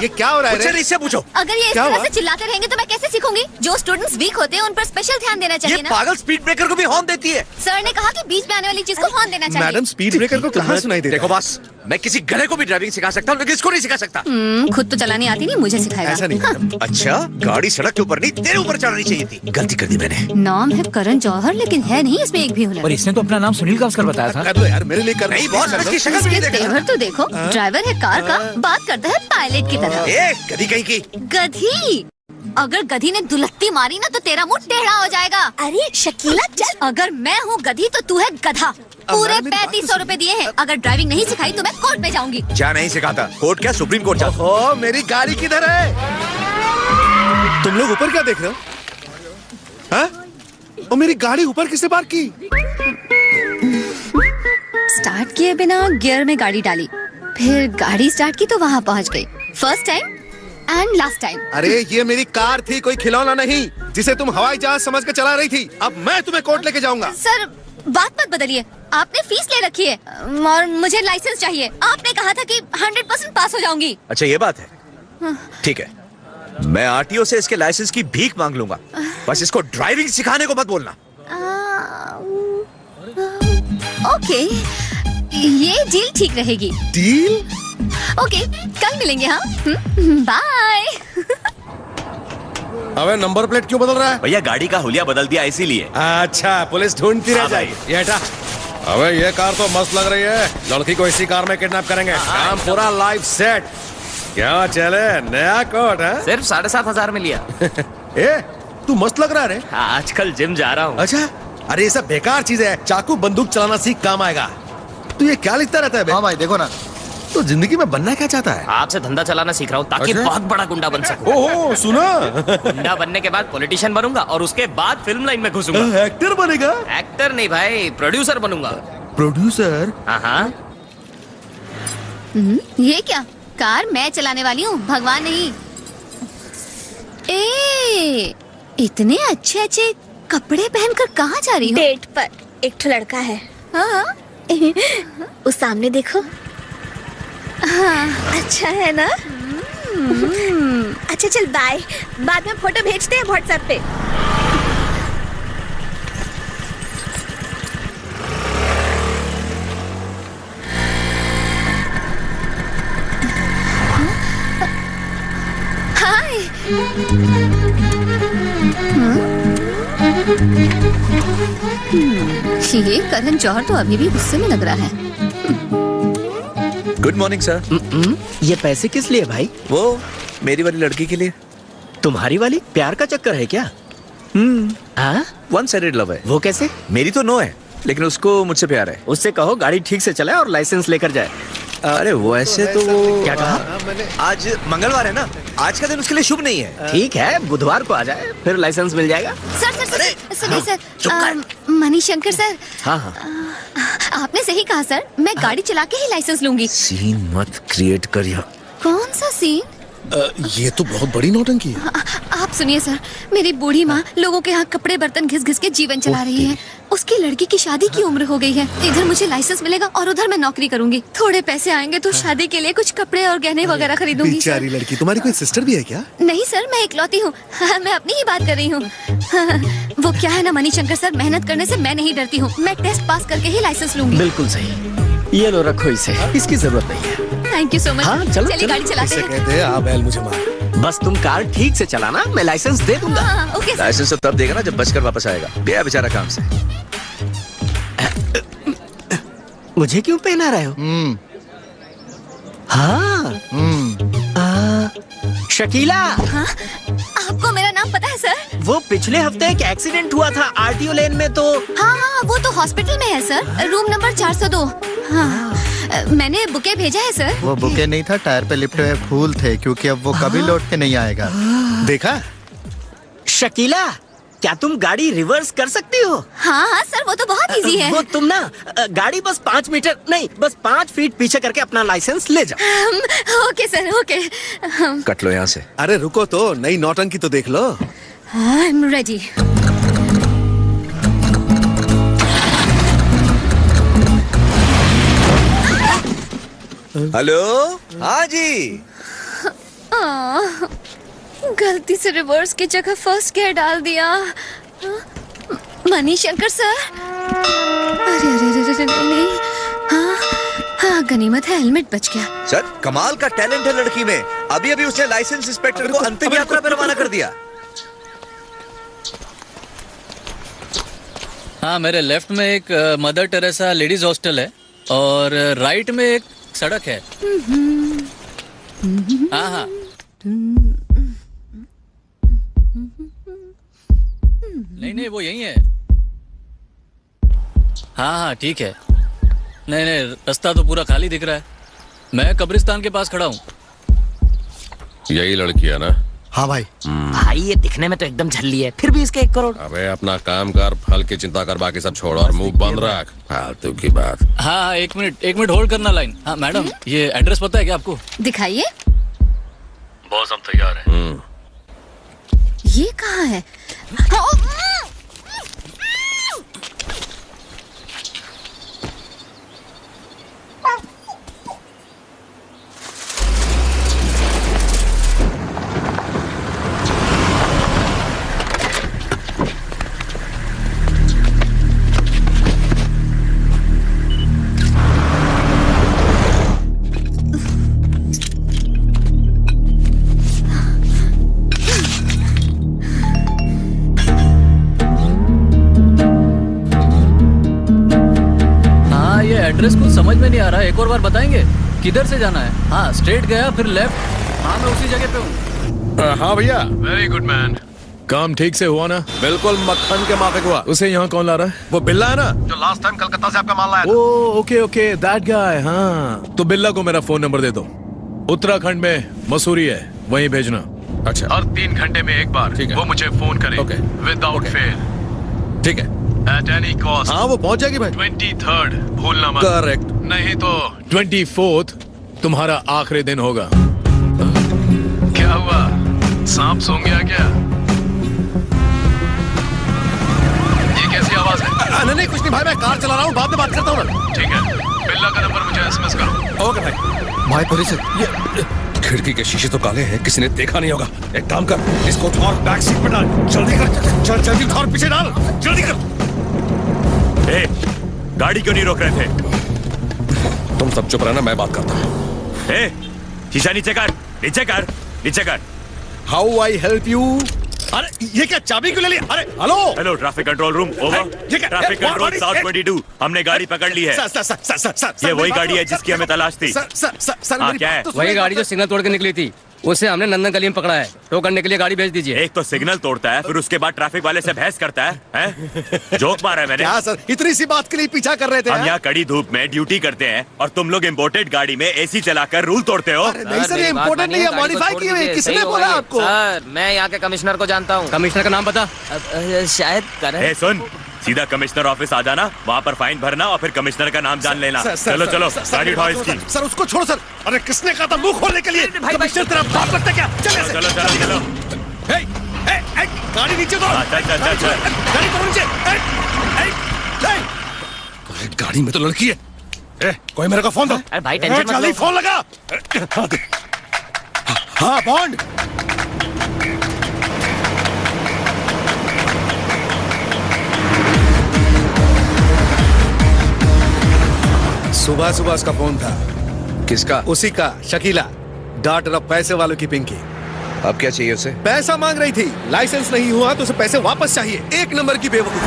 ये क्या हो रहा है? मुझसे इससे पूछो। अगर ये इस तरह से चिल्लाते रहेंगे तो मैं कैसे सीखूंगी? जो स्टूडेंट्स वीक होते हैं उन पर स्पेशल ध्यान देना चाहिए ना। पागल स्पीड ब्रेकर को भी हॉर्न देती है। सर ने कहा कि बीच में आने वाली चीज को हॉर्न देना चाहिए। मैडम, स्पीड ब्रेकर को कहाँ सुनाई देता है? देखो बॉस, मैं किसी गधे को भी ड्राइविंग सिखा सकता हूँ, लेकिन इसको नहीं सिखा सकता। खुद तो चलानी आती नहीं, मुझे सिखाएगा। ऐसा नहीं। अच्छा, गाड़ी सड़क के ऊपर नहीं, तेरे ऊपर चलानी चाहिए थी। गलती कर दी मैंने। नाम है करण जौहर, लेकिन है नहीं इसमें एक भी हुनर। और इसने तो अपना नाम सुनील गावस्कर बताया था। कर दो यार, मेरे लिए कर। नहीं बॉस, इसकी शक्ल भी नहीं देखा। तेवर तो देखो, ड्राइवर है कार का, बात करता है पायलट की तरह। गधी कहीं की। गधी? अगर गधी ने दुलत्ती मारी ना तो तेरा मुंह टेढ़ा हो जाएगा। अरे शकीला चल। अगर मैं हूँ गधी तो तू है गधा। पूरे 3500 रुपए दिए हैं। अगर ड्राइविंग नहीं सिखाई तो मैं कोर्ट में जाऊंगी। क्या नहीं सिखाता? कोर्ट क्या, सुप्रीम कोर्ट जा। ओ, मेरी गाड़ी किधर है? तुम लोग ऊपर क्या देख रहे हो? हाँ? और मेरी गाड़ी ऊपर किसने पार्क की? स्टार्ट किए बिना गियर में गाड़ी डाली, फिर गाड़ी स्टार्ट की तो वहाँ पहुँच गई। First time and last time. अरे ये मेरी कार थी, कोई खिलौना नहीं जिसे तुम हवाई जहाज समझ के चला रही थी। अब मैं तुम्हें कोर्ट लेके जाऊंगा। सर बात मत बदलिए, आपने फीस ले रखी है और मुझे लाइसेंस चाहिए। आपने कहा था कि 100% पास हो जाऊंगी। अच्छा ये बात है, ठीक है। मैं आरटीओ से इसके लाइसेंस की भीख मांग लूंगा। बस इसको ड्राइविंग सिखाने को मत बोलना। ओके, ये डील ठीक रहेगी। डील? ओके, कल मिलेंगे। हाँ, बाय। अबे नंबर प्लेट क्यों बदल रहा है? भैया गाड़ी का हुलिया बदल दिया इसीलिए। अच्छा, पुलिस ढूंढती रह जाएगी। ये हटा। अबे ये कार तो मस्त लग रही है। लड़की को इसी कार में किडनैप करेंगे। काम पूरा लाइफ सेट। क्या चले, नया कोट है? सिर्फ 7,500 में लिया। ए, तू मस्त लग रहा है रे। आजकल जिम जा रहा हूँ। अच्छा, अरे ये सब बेकार चीज है। चाकू बंदूक चलाना सीख, काम आएगा। तू ये क्या लिखता रहता है बे? हाँ भाई देखो ना। तो जिंदगी में बनना क्या चाहता है? आपसे धंधा चलाना सीख रहा हूँ ताकि अच्छा? बहुत बड़ा गुंडा बन सकूं। ओहो, सुना? गुंडा बनने के बाद पॉलिटिशियन बनूंगा और उसके बाद फिल्म लाइन में घुसूंगा। एक्टर बनेगा? एक्टर नहीं भाई, प्रोड्यूसर बनूंगा। प्रोड्यूसर? हाँ। ये क्या? कार मैं चलाने वाली हूँ, भगवान नहीं। ए, इतने अच्छे अच्छे कपड़े पहनकर कहाँ जा रही हो? डेट पर एक ठो लड़का है। हाँ। उस सामने देखो। हाँ। अच्छा है ना? अच्छा चल बाय, बाद में फोटो भेजते हैं व्हाट्सएप पे। हाय। ये करण जौहर तो अभी भी गुस्से में लग रहा है। Good morning sir. ये पैसे किस लिए भाई? वो मेरी वाली लड़की के लिए। तुम्हारी वाली? प्यार का चक्कर है क्या? वन साइडेड लव है। वो कैसे? मेरी तो नो है, लेकिन उसको मुझसे प्यार है। उससे कहो गाड़ी ठीक से चलाए और लाइसेंस लेकर जाए। अरे वो ऐसे तो वो क्या कहा? आज मंगलवार है ना, आज का दिन उसके लिए शुभ नहीं है। ठीक है, बुधवार को आ जाए, फिर लाइसेंस मिल जाएगा। सर सुनिए सर, मणिशंकर सर। हाँ हाँ, आपने सही कहा सर, मैं गाड़ी चला के ही लाइसेंस लूंगी। सीन मत क्रिएट करिए। कौन सा सीन? ये तो बहुत बड़ी नौटंकी है। आप सुनिए सर, मेरी बूढ़ी माँ लोगों के यहाँ कपड़े बर्तन घिस घिस के जीवन चला रही है। उसकी लड़की की शादी की उम्र हो गई है। इधर मुझे लाइसेंस मिलेगा और उधर मैं नौकरी करूंगी। थोड़े पैसे आएंगे तो शादी के लिए कुछ कपड़े और गहने वगैरह खरीदूंगी। बेचारी लड़की। तुम्हारी कोई सिस्टर भी है क्या? नहीं सर, मैं इकलौती हूँ। मैं अपनी ही बात कर रही हूँ। वो क्या है ना मणिशंकर सर, मेहनत करने से मैं नहीं डरती हूँ। मैं टेस्ट पास करके ही लाइसेंस लूंगी। बिल्कुल सही। ये लो रखो इसे, इसकी जरूरत नहीं है। Thank you so much. हाँ, चलो, चलिए गाड़ी चलाते हैं। कहते हैं आ बैल मुझे मार। बस तुम कार ठीक से चलाना, मैं लाइसेंस दे दूंगा। हाँ, ओके सर। लाइसेंस तो तब देगा ना जब बचकर वापस आएगा। गया बेचारा काम से। मुझे क्यों पहना रहे हो? हाँ। शकीला। हाँ? आपको मेरा नाम पता है सर? वो पिछले हफ्ते एक एक्सीडेंट हुआ था आरटीओ लेन में तो। हाँ, वो तो हॉस्पिटल में है सर, रूम नंबर 402। हाँ, मैंने बुके भेजा है सर। वो बुके नहीं था, टायर पे लिपटे हुए फूल थे, क्योंकि अब वो कभी लौट के नहीं आएगा। देखा? शकीला, क्या तुम गाड़ी रिवर्स कर सकती हो? हाँ सर, वो तो बहुत इजी है। वो तुम ना गाड़ी बस 5 मीटर नहीं, बस 5 फीट पीछे करके अपना लाइसेंस ले जाओ। Okay sir, okay. कट लो यहाँ से। अरे रुको तो, नई नौटंकी तो देख लो। I am ready. हेलो। हाँ जी। गलती से रिवर्स की जगह फर्स्ट गियर डाल दिया। मणिशंकर सर। अरे अरे अरे नहीं। हाँ हाँ, गनीमत है हेलमेट बच गया। सर कमाल का टैलेंट है लड़की में। अभी अभी उसने लाइसेंस इंस्पेक्टर को अंतिम यात्रा पे रवाना कर दिया। हाँ, मेरे लेफ्ट में एक मदर टेरेसा लेडीज हॉस्टल है और राइट में एक सड़क है। हाँ हाँ। नहीं नहीं, वो यही है। हाँ हाँ ठीक है। नहीं नहीं, रास्ता तो पूरा खाली दिख रहा है। मैं कब्रिस्तान के पास खड़ा हूँ। यही लड़की है ना? हाँ भाई। भाई ये दिखने में तो एकदम झल्ली है, फिर भी इसके 1 करोड़। अबे अपना काम कर, फल की चिंता कर, बाकी सब छोड़ और मुंह बंद रख। फालतू की बात। हाँ हाँ, 1 मिनट होल्ड करना लाइन। हाँ मैडम, ये एड्रेस पता है क्या आपको? दिखाइए। बॉस हम तैयार हैं। ये कहाँ है? एड्रेस कुछ समझ में नहीं आ रहा है, एक और बार बताएंगे? किधर से जाना है? हाँ, स्ट्रेट गया फिर लेफ्ट। हाँ, मैं उसी जगह पे हूँ। हाँ भैया। Very good man. काम ठीक से हुआ ना? बिल्कुल मक्खन के माफिक हुआ। उसे यहाँ कौन ला रहा है? वो बिल्ला है ना, जो लास्ट टाइम कलकत्ता से आपका माल लाया था। Okay okay, that guy. हाँ, तो बिल्ला को मेरा फोन नंबर दे दो। उत्तराखंड में मसूरी है, वहीं भेजना। अच्छा। हर 3 घंटे में एक बार वो मुझे फोन करे। Without fail. ठीक है। At any cost। हाँ, वो पहुंच जाएगी भाई। 23rd भूलना मत। करेक्ट। नहीं तो 24th तुम्हारा आखिरी दिन होगा। क्या हुआ? सांप सो गया क्या? ये कैसी आवाज है? नहीं कुछ नहीं भाई, मैं कार चला रहा हूँ, बाद में बात करता हूँ ना। ठीक है, बिल्ला का नंबर मुझे SMS करो। ओके भाई। भाई थोड़ी सी खिड़की के शीशे तो काले हैं, किसी ने देखा नहीं होगा। एक काम कर, इसको उठा और बैक सीट पे डाल। जल्दी कर, चल जल्दी उठा और पीछे डाल, जल्दी कर। ए, गाड़ी क्यों नहीं रोक रहे थे? तुम सब चुप रहना, मैं बात करता हूँ। ए, शीशा नीचे कर, नीचे कर, नीचे कर। How I help you? अरे ये क्या, चाबी क्यों ले लिया? अरे hello hello, traffic control room over. ये क्या? ट्रैफिक कंट्रोल साउथ 22, हमने गाड़ी पकड़ ली है। ये वही गाड़ी है जिसकी हमें तलाश थी। सर क्या है? वही गाड़ी जो सिग्नल तोड़ के निकली थी, उसे हमने नंदन गली में पकड़ा है। टो करने के लिए गाड़ी भेज दीजिए। एक तो सिग्नल तोड़ता है, फिर उसके बाद ट्रैफिक वाले से बहस करता है, हैं? जोक मारा है मैंने। क्या सर, इतनी सी बात के लिए पीछा कर रहे थे? हम यहाँ कड़ी धूप में ड्यूटी करते हैं और तुम लोग इम्पोर्टेड गाड़ी में AC चलाकर रूल तोड़ते हो। नहीं सर, ये इम्पोर्टेड नहीं है, मॉडिफाई की हुई। किसने बोला आपको? सर, मैं यहाँ के कमिश्नर को जानता हूँ। कमिश्नर का नाम पता? शायद ए सुन, सीधा कमिश्नर ऑफिस आ जाना, वहाँ पर फाइन भरना और फिर कमिश्नर का नाम जान लेना। चलो चलो, गाड़ी उठाओ इसकी। सर उसको छोड़ो सर। अरे किसने कहा था मुंह खोलने के लिए? कमिश्नर तेरा बाप लगता क्या? चलो चलो चलो चलो। गाड़ी नीचे दो। चल चल चल चल। गाड़ी करो नीचे। गाड़ी में तो लड़की है। कोई मेरे को फोन दो। अरे भाई टेंशन मत जल्दी लो। फोन लगा। हाँ बॉन्ड। सुबह सुबह उसका फोन था। किसका? उसी का, शकीला, डॉटर ऑफ पैसे वालों की पिंकी। अब क्या चाहिए उसे? पैसा मांग रही थी, लाइसेंस नहीं हुआ तो उसे पैसे वापस चाहिए। एक नंबर की बेवकूफ।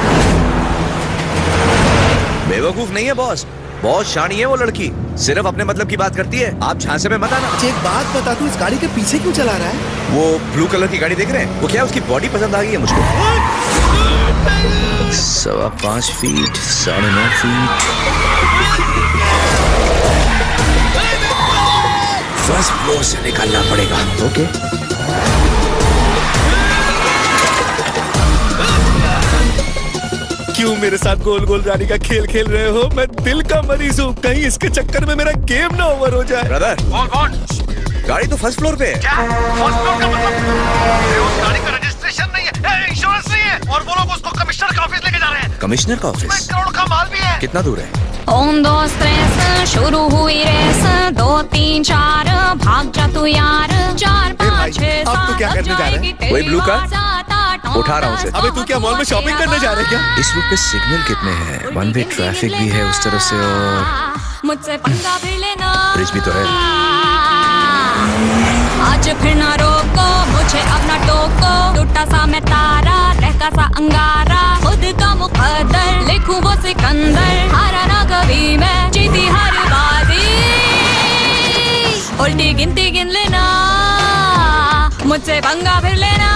बेवकूफ नहीं है बॉस, बहुत शानी है वो लड़की, सिर्फ अपने मतलब की बात करती है। आप झांसे में मत आना। एक बात बता, तू इस गाड़ी के पीछे क्यों चला रहा है? वो ब्लू कलर की गाड़ी देख रहे हैं? वो क्या उसकी बॉडी पसंद आ गई है मुझको। 5.25 फीट, 9.5 फीट। फर्स्ट फ्लोर से निकालना पड़ेगा। ओके। क्यों मेरे साथ गोल गोल जाने का खेल खेल रहे हो? मैं दिल का मरीज हूँ, कहीं इसके चक्कर में मेरा गेम ना ओवर हो जाए। ब्रदर, गाड़ी तो फर्स्ट फ्लोर पे है। क्या? फर्स्ट फ्लोर का मतलब? उस गाड़ी का रजिस्ट्रेशन नहीं है, इंश्योरेंस नहीं है, और वो लोग उसको कमिश्नर का ऑफिस लेके जा रहे हैं। कमिश्नर का ऑफिस? करोड़ का माल भी है। कितना दूर है? 1, 2, 3 शुरू हुई रेस, 2, 3, 4 भाग जा तू यार, 4, 5, 6, 7 अब तू क्या करने जा रहा है? वही ब्लू कार उठा रहा हूँ उसे। अबे तू क्या मॉल में शॉपिंग करने जा रहे हैं क्या? इस रूट पे सिग्नल कितने हैं? वन वे ट्रैफिक भी है उस तरफ से, और मुझसे पंगा भी लेना, ब्रिज भी तो है। आज फिर ना रोको मुझे, अब ना टोको, टूटा सा मैं तारा, रहका सा अंगारा, खुद का मुकद्दर, लिखूं वो सिकंदर, हारा ना कभी मैं, जीती हर बाजी, उल्टी गिनती गिन लेना, मुझसे पंगा फिर लेना।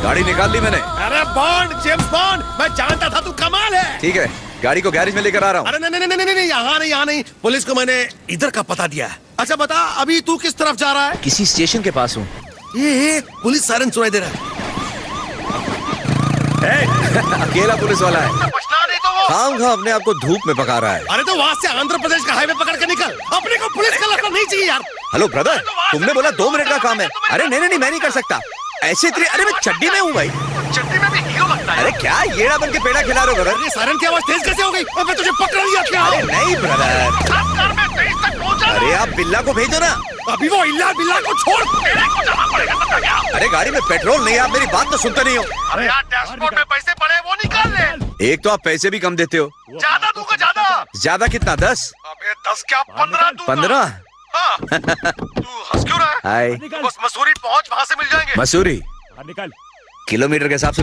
गाड़ी निकाल ली मैंने। अरे बॉन्ड, जेम्स बॉन्ड, मैं जानता था तू कमाल है। ठीक है, गाड़ी को गैरेज में लेकर आ रहा हूँ। अरे नहीं, यहाँ नहीं, पुलिस को मैंने इधर का पता दिया है। अच्छा बता, अभी तू किस तरफ जा रहा है? किसी स्टेशन के पास हूँ। ये पुलिस सायरन सुनाई दे रहा है। अकेला पुलिस वाला है। बचना नहीं तो वो खामखा अपने आप को धूप में पका रहा है। अरे तो वहाँ से आंध्र प्रदेश का हाईवे पकड़ के निकल, अपने को पुलिस का लगना नहीं चाहिए यार। हेलो ब्रदर, तुमने बोला 2 मिनट का काम है। अरे नहीं, मैं नहीं कर सकता ऐसे। अरे मैं चड्डी में हूँ भाई। चड्डी में भी हीरो लगता है। अरे क्या येड़ा बन के पेड़ा खिला रहे हो ब्रदर? अरे सायरन की आवाज तेज कैसे हो गई? अबे तुझे पकड़ लिया क्या? अरे नहीं ब्रदर, अरे आप बिल्ला को भेजो ना। अभी वो इल्ला बिल्ला को छोड़, तेरे को जाना पड़ेगा। अरे गाड़ी में पेट्रोल नहीं, आप मेरी बात तो सुनते नहीं हो। अरे यार डैशबोर्ड में पैसे पड़े, वो निकाल ले। एक तो आप पैसे भी कम देते हो। ज्यादा दूंगा, ज्यादा। ज्यादा कितना? 10? अबे 10 क्या 15 दूंगा। 15? हाँ। तू हंस क्यों रहा है? हाय। बस मसूरी पहुंच, वहाँ से मिल जाएंगे। मसूरी निकल। किलोमीटर के हिसाब से।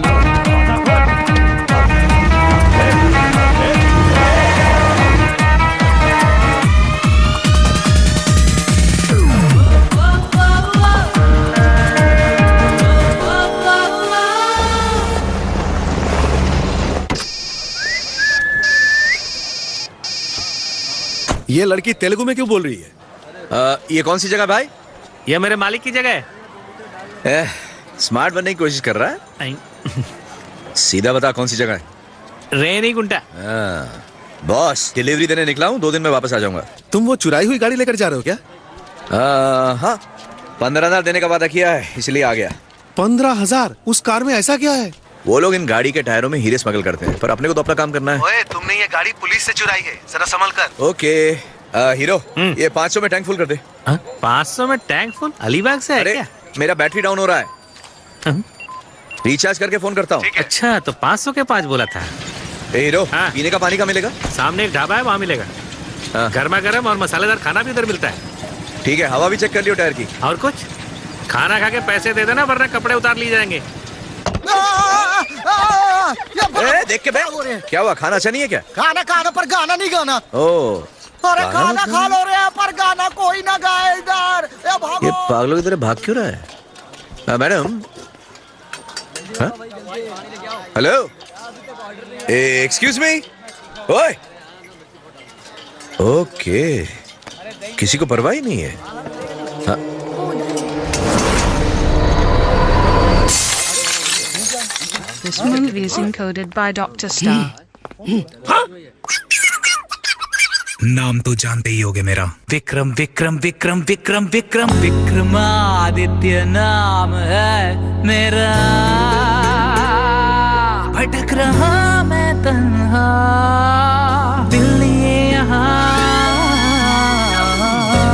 ये लड़की तेलुगु में क्यों बोल रही है? ये कौन सी जगह भाई? ये मेरे मालिक की जगह है। स्मार्ट बनने की कोशिश कर रहा है। सीधा बता कौन सी जगह है? रेनीगुंटा। बॉस, डिलीवरी देने निकला हूँ, 2 दिन में वापस आ जाऊंगा। तुम वो चुराई हुई गाड़ी लेकर जा रहे हो क्या? हाँ, 15,000 देने का वादा किया है, इसलिए आ गया। 15,000? उस कार में ऐसा क्या है? वो लोग इन गाड़ी के टायरों में हीरे स्मगल करते हैं, पर अपने को तो अपना काम करना है। ओए, तुमने ये गाड़ी पुलिस से चुराई है, जरा संभल कर। ओके हीरो, ये 500 में टैंक फुल कर दे। 500 में टैंक फुल अलीबाग से है क्या? मेरा बैटरी डाउन हो रहा है, रिचार्ज करके फोन करता हूँ। अच्छा, तो 500 के 5 बोला था। हीरो, पीने का पानी का मिलेगा? सामने एक ढाबा है, वहाँ मिलेगा। गर्मा गर्म और मसालेदार खाना भी उधर मिलता है। ठीक है, हवा भी चेक कर लियो टायर की। और कुछ? खाना खा के पैसे दे देना, वरना कपड़े उतार लिए जाएंगे। देख के बैठ। क्या हुआ, खाना अच्छा नहीं है क्या? खाना खाना पर गाना नहीं गाना। ओ, अरे खाना खा लो रे, पर गाना कोई ना गाए इधर। ये पागलों की तरह भाग क्यों रहा है? Madam, hello, excuse me. ओए, ओके, किसी को परवाह ही नहीं है। This movie is encoded by Dr. Star. नाम तो जानते ही होगे मेरा। विक्रम विक्रम विक्रम विक्रम विक्रम विक्रमादित्य नाम है मेरा। भटक रहा मैं तन्हा, दिल लिए यहाँ।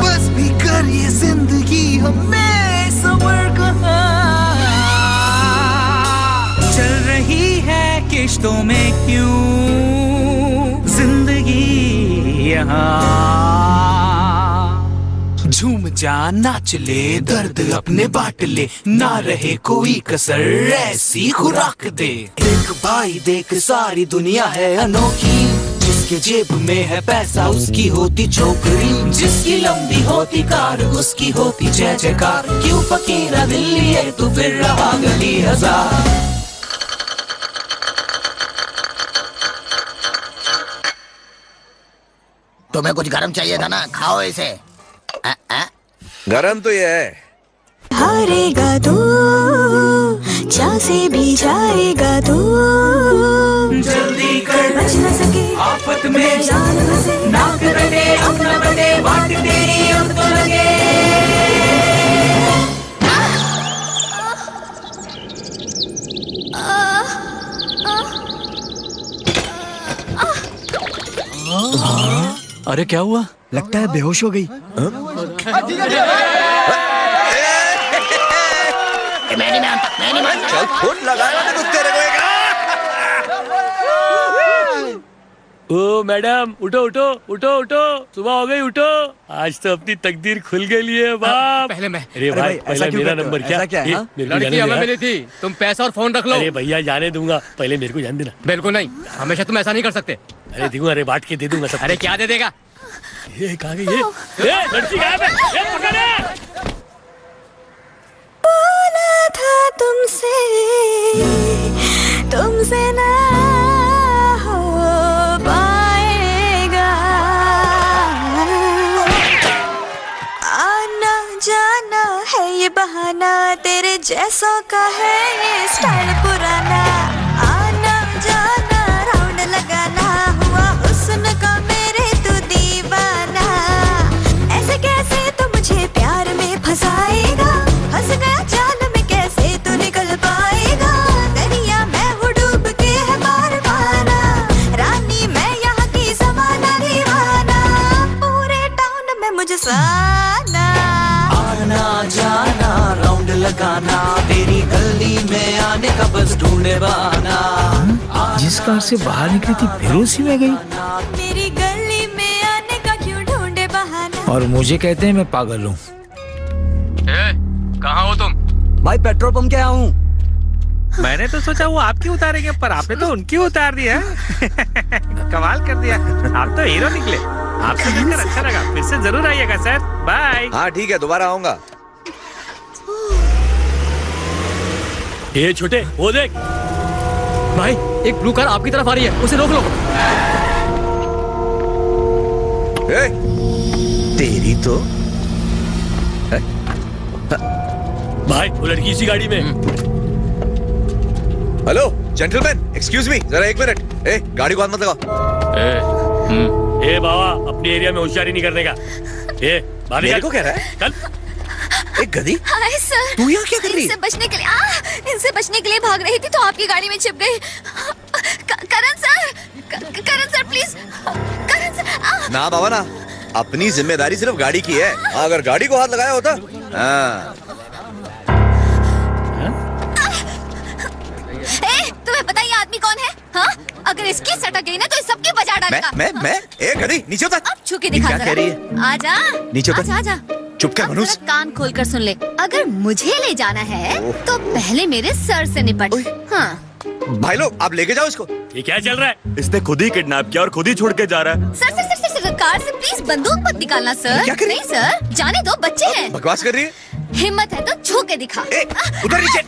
बस भी कर ये जिंदगी हमें सबर कहाँ। चल रही है किश्तों में क्यों जिंदगी यहाँ। झूम जा नाच ले, दर्द अपने बांट ले, ना रहे कोई कसर, ऐसी खुराक दे। देख भाई देख, सारी दुनिया है अनोखी, जिसके जेब में है पैसा उसकी होती छोकरी, जिसकी लंबी होती कार उसकी होती जय जयकार। क्यों फकीरा दिल लिए तू फिर रहा गली हजार। तुम्हें कुछ गरम चाहिए था ना, खाओ इसे। गरम तो ये है। हारेगा तू, चाह से भी जाएगा तू। जल्दी कर, बच न सके आफत में जान बसे, नाक कटे अपना बटे, बात तेरी अब तो लगे। अरे क्या हुआ? लगता है बेहोश हो गई। मैं नहीं मानता। चल फोन लगाया तो तेरे को एक। ओ मैडम, उठो उठो उठो उठो, सुबह हो गई, उठो। आज तो अपनी तकदीर खुल गई है बाप। पहले मैं। अरे भाई, पहले मेरा नंबर क्या? लड़की हमें मिली थी, तुम पैसा और फोन रख लो। अरे भैया जाने दूंगा, पहले मेरे को जान देना। बिल्कुल नहीं, हमेशा तुम ऐसा नहीं कर सकते। अरे दूंगा, अरे बांट के दे दूंगा सब। अरे क्या दे देगा? ये कहाँ गई? ये लड़की कहाँ है? ये पकड़। बोला था तुमसे, तुमसे ना हो पाएगा। आना जाना है ये बहाना, तेरे जैसों का है ये स्टाइल पुराना। आना जाना राउंड लगाना, हुआ हुस्न का मेरे तू दीवाना। ऐसे कैसे तू मुझे प्यार में फंसाएगा, फंस गया जाल में कैसे तू निकल पाएगा। दरिया मैं हूँ डूब के है पार पाना, रानी मैं यहाँ की ज़माना दीवाना। पूरे टाउन में मुझे साना। आना जाना राउंड लगाना, तेरी गली में आने का बस ढूंढे बहाना। जिस कार से बाहर निकली थी फिर उसी में गई। मेरी गली में आने का क्यों ढूंढे बहाना। और मुझे कहते हैं मैं पागल हूँ। कहाँ हो तुम? भाई पेट्रोल पंप क्या हूँ। मैंने तो सोचा वो आपकी उतारेंगे, पर आपने तो उनकी उतार दिया। कमाल कर दिया, आप तो हीरो निकले। आपसे मिलकर अच्छा लगा, फिर से जरूर आइएगा सर। बाय। हाँ ठीक है, दोबारा आऊंगा। ये छोटे, वो देख भाई, एक ब्लू कार आपकी तरफ आ रही है, उसे रोक लो। तेरी तो भाई, वो लड़की इसी गाड़ी में। हेलो जेंटलमैन, एक्सक्यूज मी, जरा एक मिनट। गाड़ी को हाथ मत लगा। ए बाबा, अपने एरिया में होशियारी नहीं करने का। मेरे को कह रहा है? चल। एक गधी। हाय सर, तू यहाँ क्या कर रही है? इनसे बचने के लिए इनसे बचने के लिए भाग रही थी तो आपकी गाड़ी में छिप गई। Karan sir, Karan sir please, Karan sir. ना बाबा ना, अपनी जिम्मेदारी सिर्फ गाड़ी की है। अगर गाड़ी को हाथ लगाया होता। हाँ। तुम्हें पता ये आदमी कौन है? हाँ? अगर इसकी सटक गई ना तो इस सबकी बजा डालेगा। मैं ए गधी नीचे उतर। अब छू के दिखा क्या जरा। कह रही है? आजा नीचे उतर। आजा। चुप कर मनुष्य। कान खोल कर सुन ले। अगर मुझे ले जाना है तो पहले मेरे सर से निपट। हाँ। भाई लोग आप लेके जाओ इसको। ये क्या चल रहा है? इसने खुद ही किडनैप किया और खुद ही छोड़ के जा रहा है। सर कार से प्लीज बंदूक मत निकालना सर। क्या कर रही? नहीं सर, जाने दो, बच्चे हैं। बकवास कर रही है? हिम्मत है तो छू के दिखा। उधर नीचे।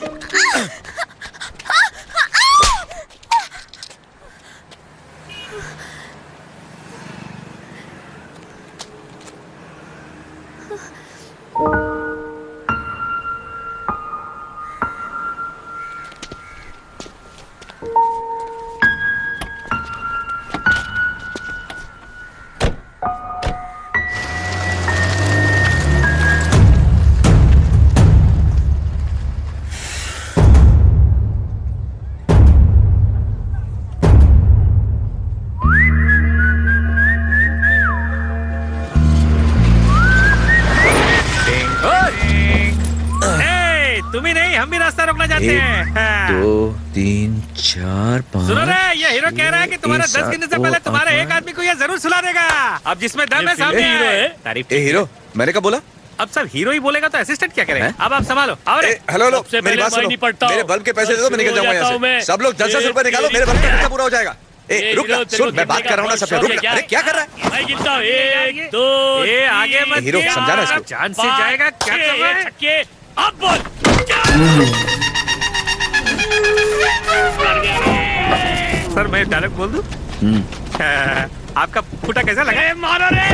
हैं। 2 3 4 5। सुनो रे, ये हीरो कह रहा है कि तुम्हारा 10 गिनने से पहले तुम्हारे एक आदमी को ये जरूर सुला देगा। अब जिसमें दम है सामने हीरो है। तारीफ हीरो मैंने क्या बोला? अब सब हीरो ही बोलेगा तो असिस्टेंट क्या करेगा? अब आप संभालो। हेलो मेरी बात सुनो, मेरे बल्ब के पैसे दे दो, मैं निकल जाऊंगा यहाँ से। सब लोग 10-10 रुपए निकालो, मेरे बल्ब का खर्चा पूरा हो जाएगा। रुक ना, सुन मैं बात कर रहा हूँ ना सबसे। रुक ना, अरे क्या कर रहा है? मैं गिनता हूँ 1 2 आगे मत हीरो समझाना इसको। जान से जाएगा क्या कर रहा है? अब बोल। सर मैं डायरेक्ट बोल दूं? आपका फुटा कैसा लगा? मारो रे।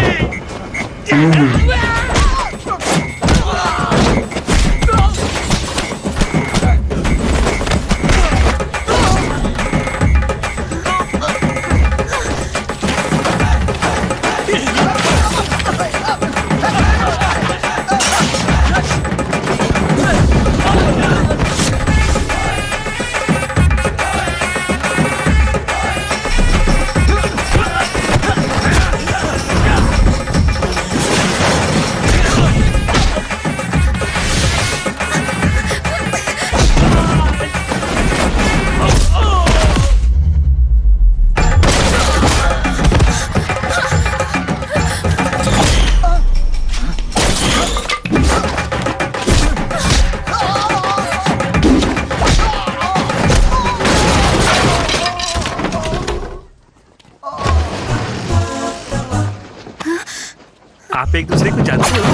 आप एक दूसरे को जानते हो?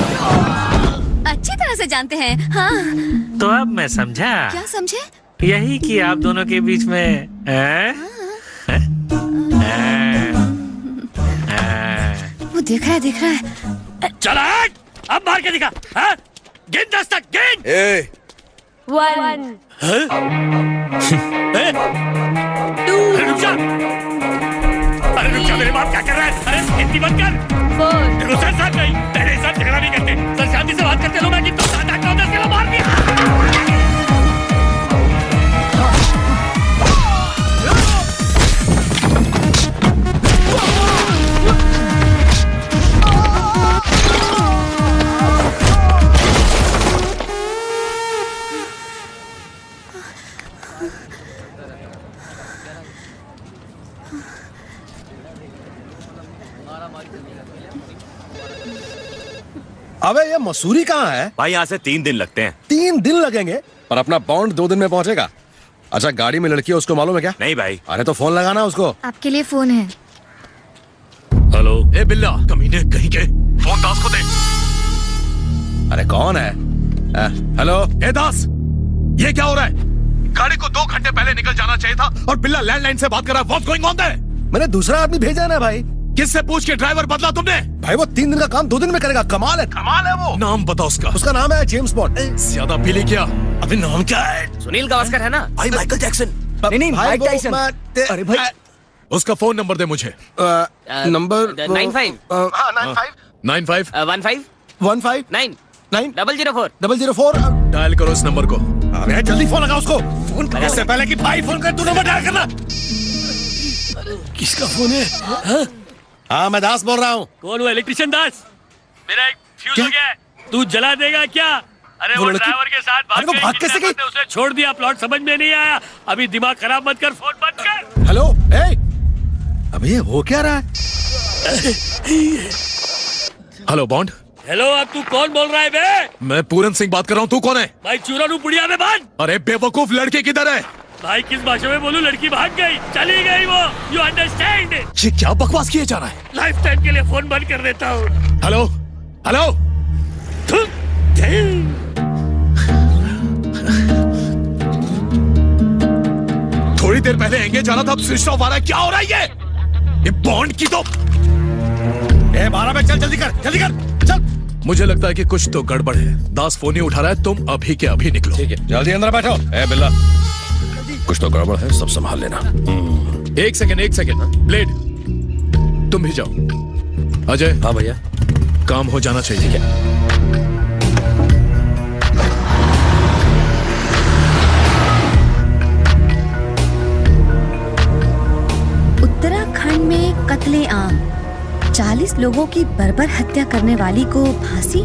अच्छी तरह से जानते हैं। हाँ। तो अब मैं समझा। क्या समझे? यही कि आप दोनों के बीच में वो देख रहा है। चला अब मार के दिखा। गिन 10 तक गिन। 1 2 रुक जा। अरे रुक जा, मेरे बाप क्या कर रहा है? अरे हिंदी बंद कर। 4 सर साथ नहीं, पहले साथ झगड़ा नहीं करते। सर शांति से बात करते लो। मैं कितना साथ आकर 10 किलो मार दिया। अबे ये मसूरी कहाँ है? भाई यहाँ से 3 दिन लगते हैं। 3 दिन लगेंगे पर अपना बॉन्ड 2 दिन में पहुंचेगा। अच्छा गाड़ी में लड़की है, उसको मालूम है क्या? नहीं भाई। अरे तो फोन लगाना उसको। आपके लिए फोन है। हेलो। ए बिल्ला कमीने कहीं के, फोन दास को दे। अरे कौन है? हेलो। ए दास, ये क्या हो रहा है? गाड़ी को 2 घंटे पहले निकल जाना चाहिए था और बिल्ला लैंडलाइन से बात कर रहा है। What's going on their? मैंने दूसरा आदमी भेजा ना भाई। किससे पूछ के ड्राइवर बदला तुमने? भाई वो 3 दिन का काम 2 दिन में करेगा। कमाल है वो। नाम बता उसका। उसका नाम है जेम्स बॉन्ड। ज्यादा पीली क्या? अभी नाम क्या है? सुनील गावस्कर है ना? भाई माइकल जैक्सन। नहीं माइक टाइसन। अरे भाई उसका फोन नंबर दे मुझे। नंबर 95 95 15 15 9 9 004 004। डायल करो इस नंबर को। अरे जल्दी फोन लगा उसको। फोन कर इससे पहले कि भाई फोन कर, तू नंबर डायल करना। किसका फोन है? हाँ मैं दास बोल रहा हूँ। कौन हुआ? इलेक्ट्रिशियन दास? मेरा एक फ्यूज हो गया है, तू जला देगा क्या? अरे वो ड्राइवर के साथ भाग कैसे गई? उसे छोड़ दिया, प्लॉट समझ में नहीं आया। अभी दिमाग खराब मत कर, फोन बंद कर। हेलो, अबे ये हो क्या रहा है? Hello bond. हेलो, अब तू कौन बोल रहा है बे? मैं पूरन सिंह बात कर रहा हूँ। तू कौन है? भाई चूरन पुड़िया में बंद। अरे बेवकूफ, लड़के किधर है? भाई किस भाषा में बोलूं? लड़की भाग गई, चली गई वो। You understand? ये क्या बकवास किए जा रहा है? लाइफ टाइम के लिए फोन बंद कर देता हूँ। Hello hello. थोड़ी देर पहले एंगेज जाना था, अब स्विच ऑफ आ रहा है। क्या हो रहा है ये बॉन्ड की तो 12 में चल, जल्दी कर, जल्दी कर, चल। मुझे लगता है कि कुछ तो गड़बड़ है। दास फोन नहीं उठा रहा है, तुम अभी के अभी निकलो। ठीक है, जल्दी अंदर बैठो। ए बिल्ला, कुछ तो गड़बड़ है, सब संभाल लेना। एक सेकंड ब्लेड, तुम भी जाओ। अजय। हाँ भैया। काम हो जाना चाहिए। उत्तराखंड में कत्ले आम, 40 लोगों की बर्बर हत्या करने वाली को फांसी।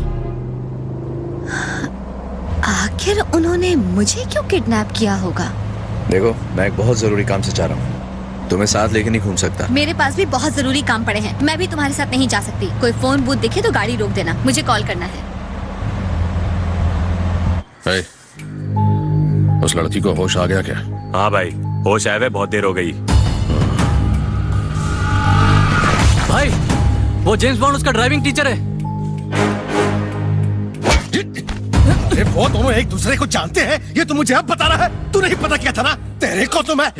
आखिर उन्होंने मुझे क्यों किडनैप किया होगा? देखो, मैं एक बहुत जरूरी काम से जा रहा हूँ, तुम्हें साथ लेके नहीं घूम सकता। मेरे पास भी बहुत जरूरी काम पड़े हैं, मैं भी तुम्हारे साथ नहीं जा सकती। कोई फोन बूथ दिखे तो गाड़ी रोक देना, मुझे कॉल करना है। उस लड़की को होश आ गया क्या? हाँ भाई, होश आए हुए बहुत देर हो गई। भाई वो जेम्स बॉन्ड उसका ड्राइविंग टीचर है। अरे वो दोनों एक दूसरे को जानते हैं, ये तो मुझे अब बता रहा है। तू नहीं पता क्या था ना? तेरे को तो मैं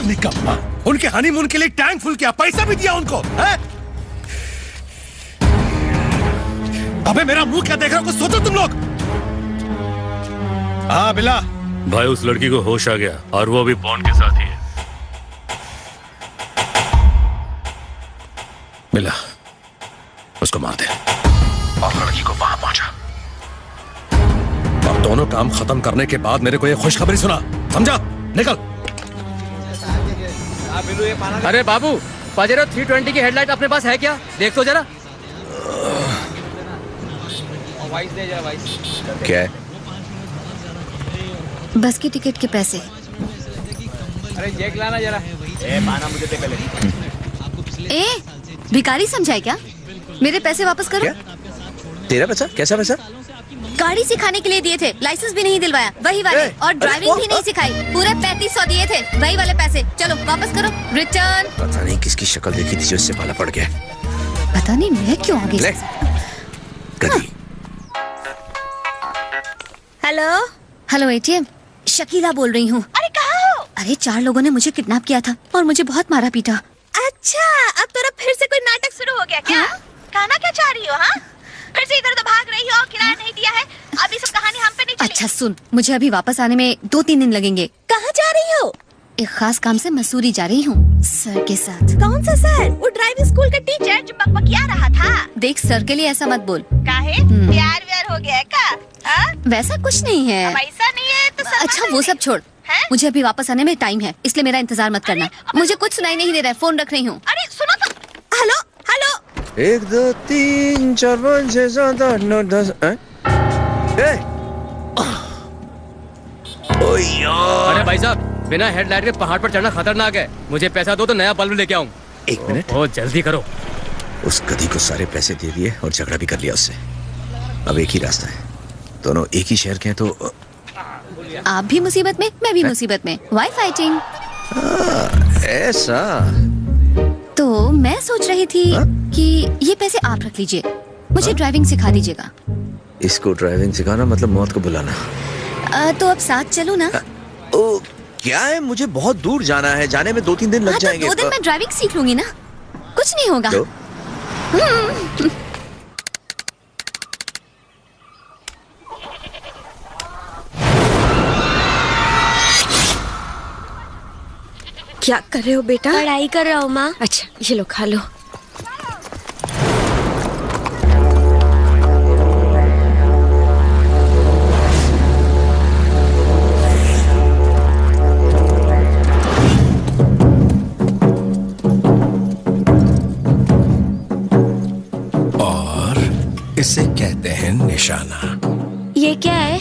निकम्मा। उनके हनीमून के लिए टैंक फुल किया, पैसा भी दिया उनको, है? अबे मेरा मुंह क्या देख रहा हो? कुछ सोचो तुम लोग। हाँ बिल्ला भाई, उस लड़की को होश आ गया और वो अभी बॉन्ड के साथ ही है। बिल्ला, उसको मार दे और लड़की को वहां पहुंचा। और दोनों काम खत्म करने के बाद मेरे को ये खुशखबरी सुना, समझा? निकल। अरे बाबू, पजेरो 320 की हेडलाइट अपने पास है क्या? देख तो जरा। क्या है? बस की टिकट के पैसे। अरे जैक लाना जरा। पाना मुझे दे पहले। भिखारी समझाए क्या? मेरे पैसे वापस करो। क्या? तेरा पैसा? कैसा पैसा? गाड़ी सिखाने के लिए दिए थे, लाइसेंस भी नहीं दिलवाया, वही वाले। और ड्राइविंग भी नहीं सिखाई, पूरे 3500 दिए थे, वही वाले पैसे। चलो वापस करो, रिटर्न। पता नहीं किसकी शक्ल देखी थी जो इससे पाला पड़ गया। पता नहीं मैं क्यों आ गई। Hello hello, ATM. शकीला बोल रही हूँ। अरे कहाँ हो? अरे 4 लोगों ने मुझे किडनैप किया था और मुझे बहुत मारा पीटा। अच्छा, अब तेरा फिर से कोई नाटक शुरू हो गया क्या? हाँ? कहना क्या चाह रही हो? हाँ, फिर से इधर उधर भाग रही हो, किराया नहीं दिया है। अब ये सब कहानी हम पे नहीं चलेगी। अच्छा सुन, मुझे अभी वापस आने में 2-3 दिन लगेंगे। कहाँ जा रही हो? एक खास काम से मसूरी जा रही हूँ, सर के साथ। कौन सा सर? वो ड्राइविंग स्कूल का टीचर जो बकबकिया रहा था। देख, सर के लिए ऐसा मत बोल। काहे? प्यार व्यार हो गया है का? वैसा कुछ नहीं है। पैसा नहीं है तो अच्छा वो सब छोड़, मुझे अभी वापस आने में टाइम है, इसलिए मेरा इंतजार मत करना। मुझे कुछ सुनाई नहीं दे रहा है, फोन रख रही हूँ। अरे सुनो तो। Hello hello. 1 2 3 4 5 6 7 8 9 10। अरे भाई साहब, बिना हेडलाइट के पहाड़ पर चढ़ना खतरनाक है। मुझे पैसा दो तो नया बल्ब लेके आऊं। 1 मिनट। बहुत जल्दी करो। उस गधी को सारे पैसे दे दिए और झगड़ा भी कर लिया उससे। अब एक ही रास्ता है, दोनों एक ही शहर के हैं तो। आप भी मुसीबत में, मैं भी मुसीबत में। Why fighting? ऐसा तो मैं सोच रही थी कि ये पैसे आप रख लीजिए, मुझे ड्राइविंग सिखा दीजिएगा। इसको ड्राइविंग सिखाना मतलब मौत को बुलाना। तो अब साथ चलो ना। ओ, क्या है, मुझे बहुत दूर जाना है, जाने में 2-3 दिन लग जाएंगे। 2 दिन में ड्राइविंग सीख लूंगी ना, कुछ नहीं होगा। क्या कर रहे हो बेटा? पढ़ाई कर रहा हूँ माँ। अच्छा ये लो खा लो। इसे कहते हैं निशाना। ये क्या है?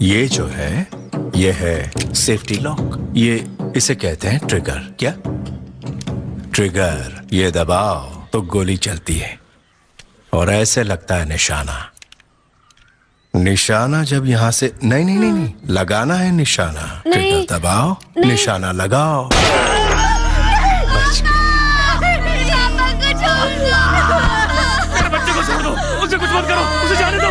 ये जो है, ये है सेफ्टी लॉक। ये इसे कहते हैं ट्रिगर। क्या? ट्रिगर, ये दबाओ तो गोली चलती है और ऐसे लगता है निशाना। निशाना जब यहां से नहीं, लगाना है निशाना। ट्रिगर दबाओ, निशाना लगाओ। मेरे बच्चे को छोड़ दो, उसे कुछ मत करो, उसे जाने दो।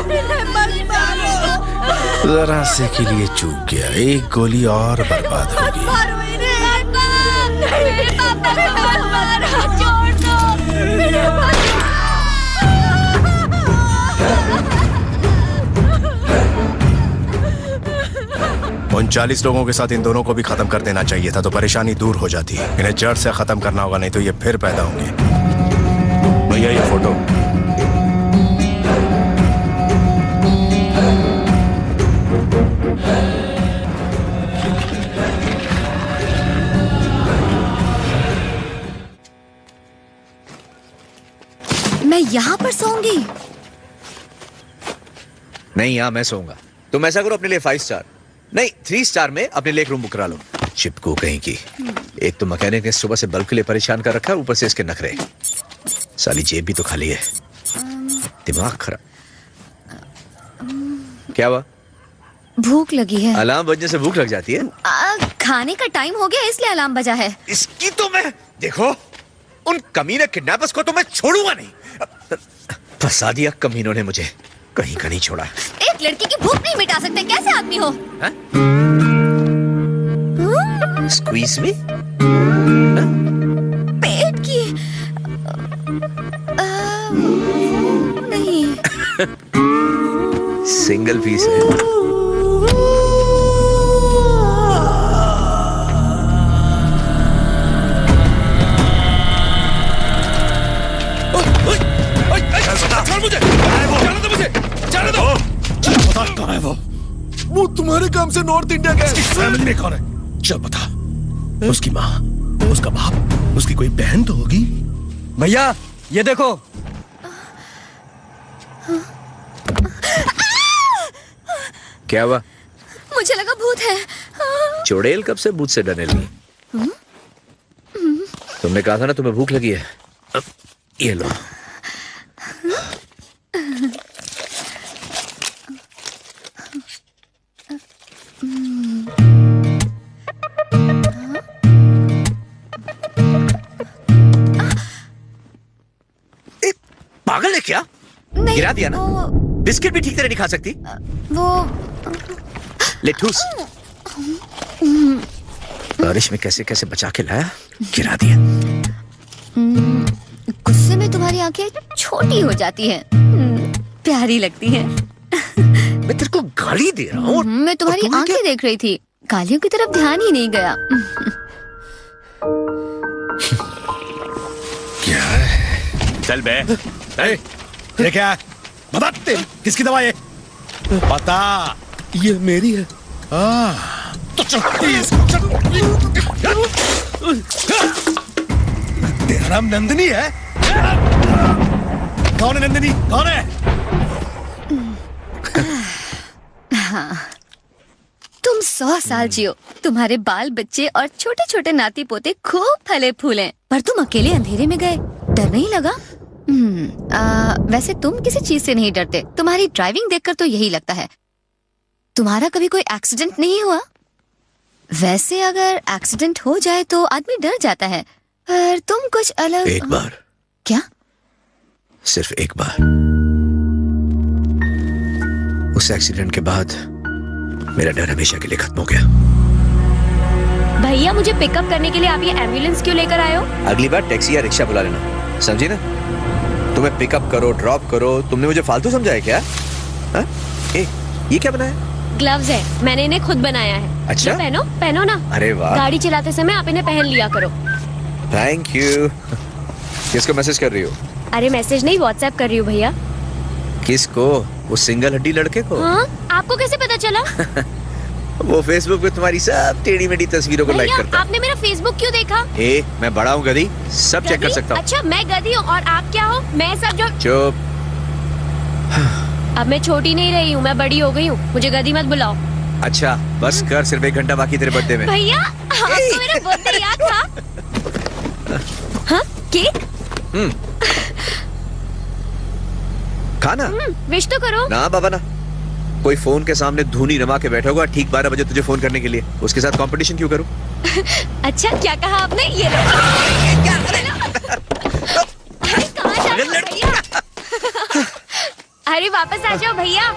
जरा से के लिए चूक गया, एक गोली और बर्बाद होगी। उन 40 लोगों के साथ इन दोनों को भी खत्म कर देना चाहिए था, तो परेशानी दूर हो जाती है। इन्हें जड़ से खत्म करना होगा, नहीं तो ये फिर पैदा होंगे। भैया ये फोटो। मैं यहाँ पर सोऊंगी? नहीं, यहाँ मैं सोऊंगा। तुम ऐसा करो, अपने लिए 5 स्टार नहीं 3 स्टार में अपने लिए एक रूम बुक करा लो। चिपकू कहीं की। एक तो मैकेनिक ने सुबह से बल्ब के लिए परेशान कर रखा है, ऊपर से इसके नखरे। साली जेब भी तो खाली है, दिमाग खराब। क्या हुआ? भूख लगी है। अलार्म बजने से भूख लग जाती है? खाने का टाइम हो गया इसलिए अलार्म बजा है। इसकी तो मैं देखो, उन कमीने किडनैपर्स को तो मैं छोड़ूंगा नहीं। फंसा दिया कमीनों ने मुझे, कहीं का नहीं छोड़ा। एक लड़की की भूख नहीं मिटा सकते, कैसे आदमी हो? स्क्वीज मी? पेट की नहीं। सिंगल पीस है। वो तुम्हारे काम से नॉर्थ इंडिया गया। फैमिली में कौन है? चल बता। उसकी माँ, उसका बाप, उसकी कोई बहन तो होगी। भैया ये देखो। क्या हुआ? मुझे लगा भूत है। चुड़ैल कब से भूत से डरने लगी? तुमने कहा था ना तुम्हें भूख लगी है। ये लो। पागल है क्या? गिरा दिया ना? बिस्किट भी ठीक तरह नहीं खा सकती? वो ले ठूस। बारिश में कैसे कैसे बचा के लाया, गिरा दिया। गुस्से में तुम्हारी आंखें छोटी हो जाती हैं, प्यारी लगती हैं। मैं तेरे को गाली दे रहा हूँ। मैं तुम्हारी आंखें देख रही थी, गालियों की तरफ ध्यान ही नहीं गया। क्या है? चल बे। ये क्या है? बता किसकी दवा ये? पता। ये मेरी है। तो चल तेरा नाम नंदिनी है? कौन है नंदिनी? कौन है? हाँ, तुम 100 साल जियो, तुम्हारे बाल बच्चे और छोटे छोटे नाती पोते खूब फले फूले, पर तुम अकेले अंधेरे में गए, डर नहीं लगा? वैसे तुम किसी चीज से नहीं डरते, तुम्हारी ड्राइविंग देखकर तो यही लगता है। तुम्हारा कभी कोई एक्सीडेंट नहीं हुआ? वैसे अगर एक्सीडेंट हो जाए तो आदमी डर जाता है, पर तुम कुछ अलग। एक बार। क्या? सिर्फ एक बार। उस एक्सीडेंट के बाद मेरा डर हमेशा के लिए खत्म हो गया। भैया मुझे पिकअप करने के लिए आप ये एम्बुलेंस क्यों लेकर आए हो? अगली बार टैक्सी या रिक्शा बुला लेना, समझी ना? तुम्हें पिकअप करो, ड्रॉप करो। तुमने मुझे फालतू समझा है क्या? ये क्या बनाया? ग्लव्स है, मैंने इन्हें खुद बनाया है। अच्छा? ये पहनो, पहनो ना। अरे वाह। गाड़ी चलाते समय आप इन्हें पहन लिया करो। Thank you. किसको मैसेज कर रही हो? अरे मैसेज नहीं, व्हाट्सएप कर रही हूँ भैया। किसको? वो सिंगल हड्डी लड़के को? हाँ? आपको कैसे पता चला? वो फेसबुक पे तुम्हारी सब टेढ़ी मेढ़ी तस्वीरों को लाइक करता है। आपने मेरा फेसबुक क्यों देखा? मैं बड़ा हूँ गधी, सब चेक कर सकता हूँ। अच्छा मैं गधी हूँ और आप क्या हो? मैं सब जो। चुप। अब मैं छोटी नहीं रही हूँ, मैं बड़ी हो गई हूँ, मुझे गधी मत बुलाओ। अच्छा बस कर, सिर्फ 1 घंटा बाकी तेरे बर्थडे में। भैया आपको मेरा बर्थडे याद था? हाँ केक? खाना? विश तो करो। ना बाबा ना, कोई फोन के सामने धूनी रमा के बैठा होगा ठीक 12 बजे तुझे फोन करने के लिए, उसके साथ कंपटीशन क्यों करूं? अच्छा क्या कहा आपने? ये लो। कहाँ जा रहे हो भैया? अरे वापस आ जाओ भैया।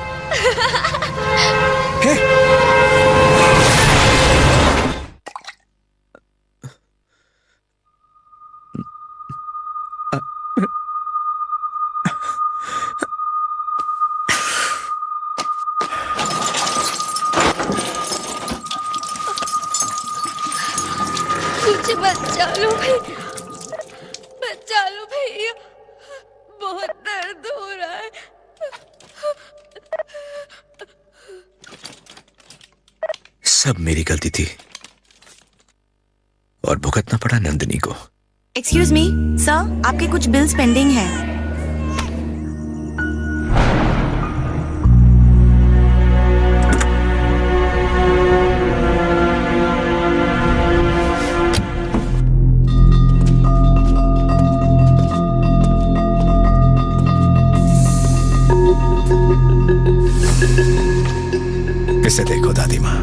मुझे बचा लो भैया, बचा लो भैया, बहुत दर्द हो रहा है। सब मेरी गलती थी और भुगतना पड़ा नंदिनी को। एक्सक्यूज मी सर, आपके कुछ बिल्स पेंडिंग हैं। इसे देखो दादी माँ,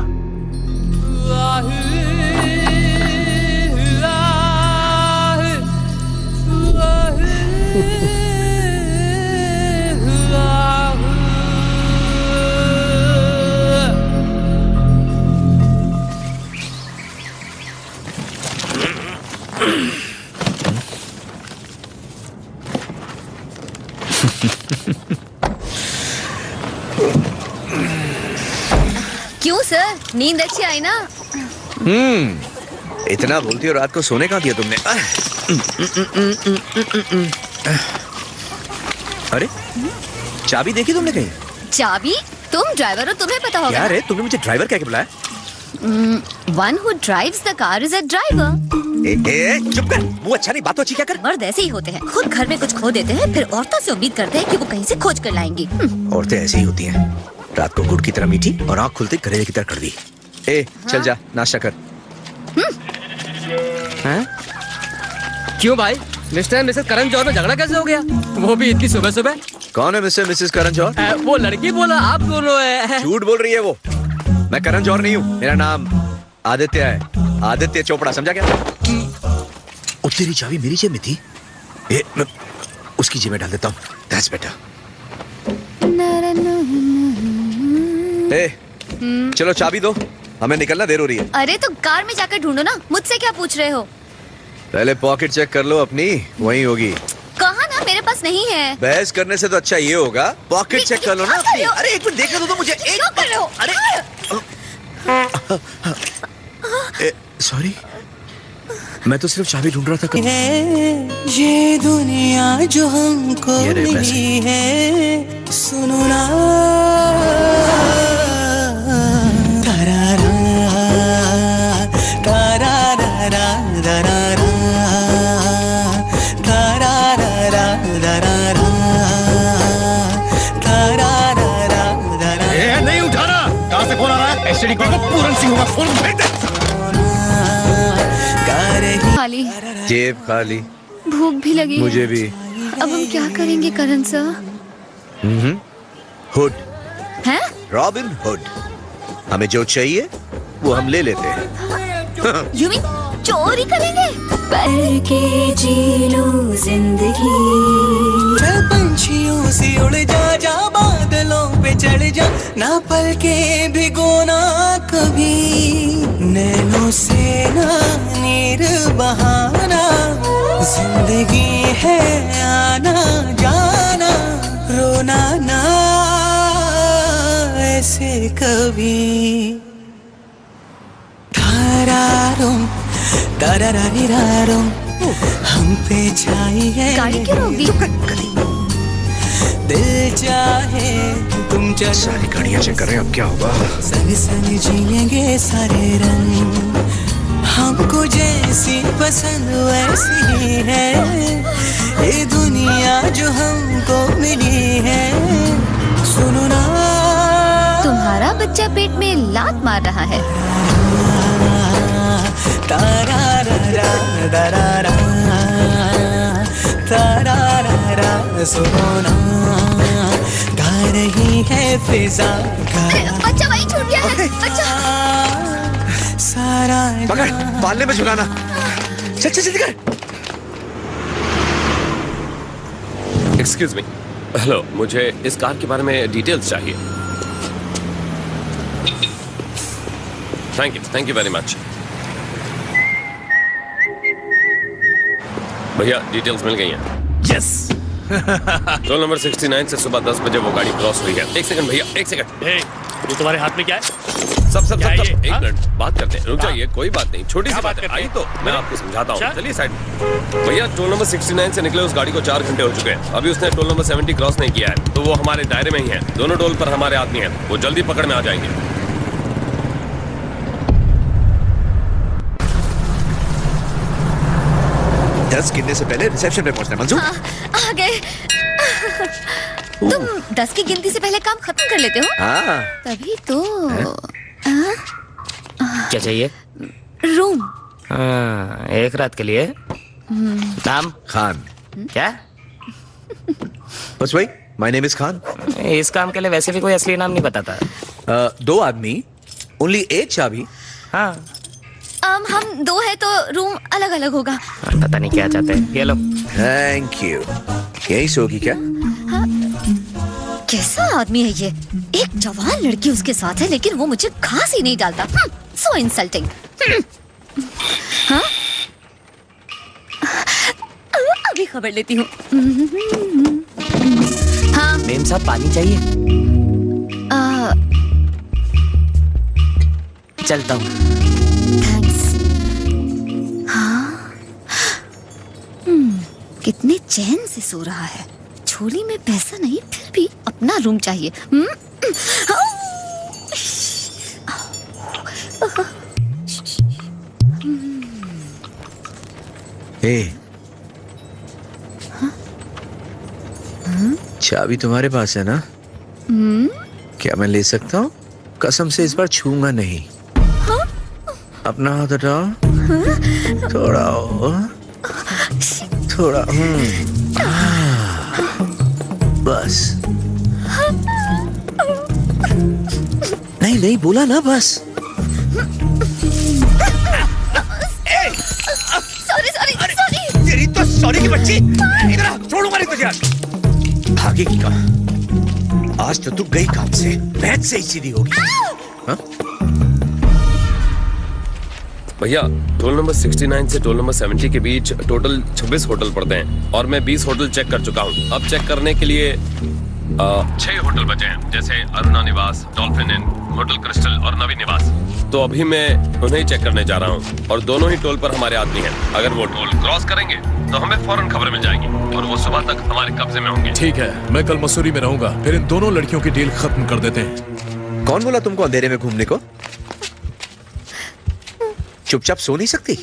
क्यों सर, नींद अच्छी आई ना? इतना बोलती हो, रात को सोने कहाँ दिया तुमने? अरे चाबी देखी तुमने कहीं? चाबी? तुम ड्राइवर हो, तुम्हें पता होगा। क्या रे, तुमने मुझे ड्राइवर क्या बुलाया? One who drives the car is a driver. चुप कर, मुंह अच्छा नहीं, बात अच्छी क्या कर। मर्द ऐसे ही होते हैं, खुद घर में कुछ खो देते हैं, फिर औरतों से उम्मीद करते हैं कि वो कहीं से खोज कर लाएंगी। औरतें ऐसी ही होती हैं, रात को गुड़ की तरह मीठी और आँख खुलते करेले की तरह कड़वी। चल जा नाश्ता कर। क्यों भाई, mister and Mrs Karan Johar में झगड़ा कैसे हो गया? वो भी इतनी सुबह सुबह? कौन है मिस्टर मिसेस करण जौहर? वो लड़की बोला, आप दोनों है। झूठ बोल रही है वो, मैं करण जौहर नहीं हूँ, मेरा नाम आदित्य है, आदित्य चोपड़ा, समझा क्या? और तेरी चाबी मेरी जेब में थी, मैं उसकी जेब में डाल देता हूँ, दैट्स बेटर। चलो चाबी दो, हमें निकलना देर हो रही है। अरे तो कार में जाकर ढूंढो ना, मुझसे क्या पूछ रहे हो? पहले पॉकेट चेक कर लो अपनी, वहीं होगी। कहाँ ना, मेरे पास नहीं है। बहस करने से तो अच्छा ये होगा, पॉकेट चेक कर लो ना अपनी। अरे एक मिनट देखने दो तो मुझे। क्यों कर रहे हो? अरे सॉरी, मैं तो सिर्फ चाबी ढूंढ रहा था। ये दुनिया जो हमको मिली है, सुनो ना, नहीं उठाना, कहाँ से फोन आ रहा है? एसटीडी को पूरन सिंह होगा, फोन भेज दे। खाली, जेब खाली, भूख भी लगी, मुझे भी। अब हम क्या करेंगे करण सर? हुड हैं? रॉबिन हुड, हमें जो चाहिए वो हम ले लेते हैं। यू मीन चोरी करेंगे? पर के जी लूं जिंदगी, पंछियों से उड़ जा, जा बादलों पे चढ़ जा, ना पल के भिगोना कभी, नैनों से ना नीर बहाना, जिंदगी है आना जाना, रोना ना ऐसे कभी। तारारों तारारारीरारों, हम पे छाई है गाड़ी क्यों रोक दी? दिल चाहे तुम चलो, सारी गाड़ियां चेक कर रहे हैं, अब क्या होगा? संग संग जिएंगे सारे रंग, हमको जैसी पसंद वैसी ही है, ये दुनिया जो हमको मिली है। पेट में लात मार रहा है। सोना गा रही है फिजा। बच्चा वही छूट गया है। बच्चा सारा पकड़, पालने में झुकाना। चल चल जल्दी कर। एक्सक्यूज मी, हेलो, मुझे इस कार के बारे में डिटेल्स चाहिए। Thank you very much. भैया डिटेल्स मिल गई हैं। यस। रोल नंबर 69 से सुबह 10 बजे वो गाड़ी क्रॉस हुई है। एक सेकंड भैया, एक सेकंड। ये तुम्हारे हाथ में क्या है? सब एक मिनट बात करते हैं। रुक जाइए, कोई बात नहीं, छोटी सी बात है। आई तो मैं आपको समझाता हूँ। चलिए साइड। भैया टोल नंबर 69 से निकले उस गाड़ी को 4 घंटे हो चुके हैं। अभी उसने टोल नंबर 70 क्रॉस नहीं किया है, तो वो हमारे दायरे में ही है। दोनों टोल पर हमारे आदमी हैं, वो जल्दी पकड़ में आ जाएंगे। 10 गिनने से पहले रिसेप्शन पे पहुंचना। मंजूर? आ गए। तुम 10 की गिनती से पहले काम खत्म कर लेते हो? हाँ। तभी तो। क्या चाहिए? रूम। एक रात के लिए। नाम? खान। क्या? बस वही, माय नेम इज खान। इस काम के लिए वैसे भी कोई असली नाम नहीं बताता। 2 आदमी, ओनली 1 चाबी। हाँ। हम 2 हैं तो रूम अलग अलग होगा। पता नहीं क्या चाहते हैं। ये लो। Thank you. यही सोगी क्या? हाँ? कैसा आदमी है ये? एक जवान लड़की उसके साथ है लेकिन वो मुझे घास ही नहीं डालता। सो इंसल्टिंग। हाँ? अभी खबर लेती हूँ। हाँ मेम साहब, पानी चाहिए? चलता हूँ। कितने चैन से सो रहा है। झोली में पैसा नहीं, फिर भी अपना रूम चाहिए। चाबी तुम्हारे पास है ना? क्या मैं ले सकता हूँ? कसम से इस बार छूंगा नहीं। अपना हाथ हटाओ। थोड़ा और, थोड़ा। बस। नहीं बोला ना बस। सॉरी। तेरी तो सॉरी की बच्ची। इधर आ, छोड़ूंगा नहीं तुझे आज। भागेगी कहाँ? आज तो तू गई काम से, बैठ से ही सीधी होगी। हाँ? भैया टोल नंबर 69 से टोल नंबर 70 के बीच टोटल 26 होटल पड़ते हैं और मैं 20 होटल चेक कर चुका हूँ। अब चेक करने के लिए 6 होटल बचे हैं, जैसे अरुणा निवास, डॉल्फिन इन, होटल क्रिस्टल और नवी निवास। तो अभी मैं उन्हें ही चेक करने जा रहा हूँ और दोनों ही टोल पर हमारे आदमी हैं। अगर वो टोल क्रॉस करेंगे तो हमें फौरन खबर मिल जाएगी और वो सुबह तक हमारे कब्जे में होंगे। ठीक है, मैं कल मसूरी में रहूंगा, फिर इन दोनों लड़कियों की डील खत्म कर देते हैं। कौन बोला तुमको अंधेरे में घूमने को? चुपचाप सो नहीं सकती?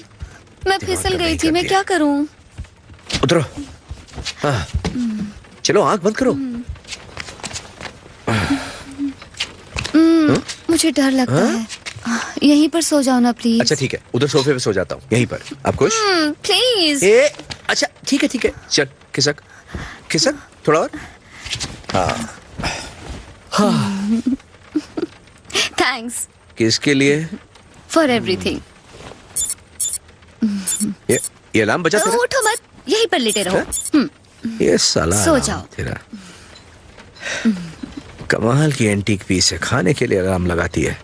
मैं फिसल गई थी, मैं क्या करूं? उतरो। हाँ। चलो आंख बंद करो। मुझे डर लगता है। यहीं पर सो जाओ ना प्लीज। अच्छा ठीक है, उधर सोफे पे सो जाता हूँ, यहीं पर। आप खुश? प्लीज। अच्छा ठीक है, चल खिसक थोड़ा और। हाँ। थैंक्स। किसके लिए? For everything. ये अलार्म बजा तेरा? उठो मत, यहीं पर लेटे रहो। ये साला सो जाओ। तेरा कमाल की एंटीक पीस है, खाने के लिए अलार्म लगाती है।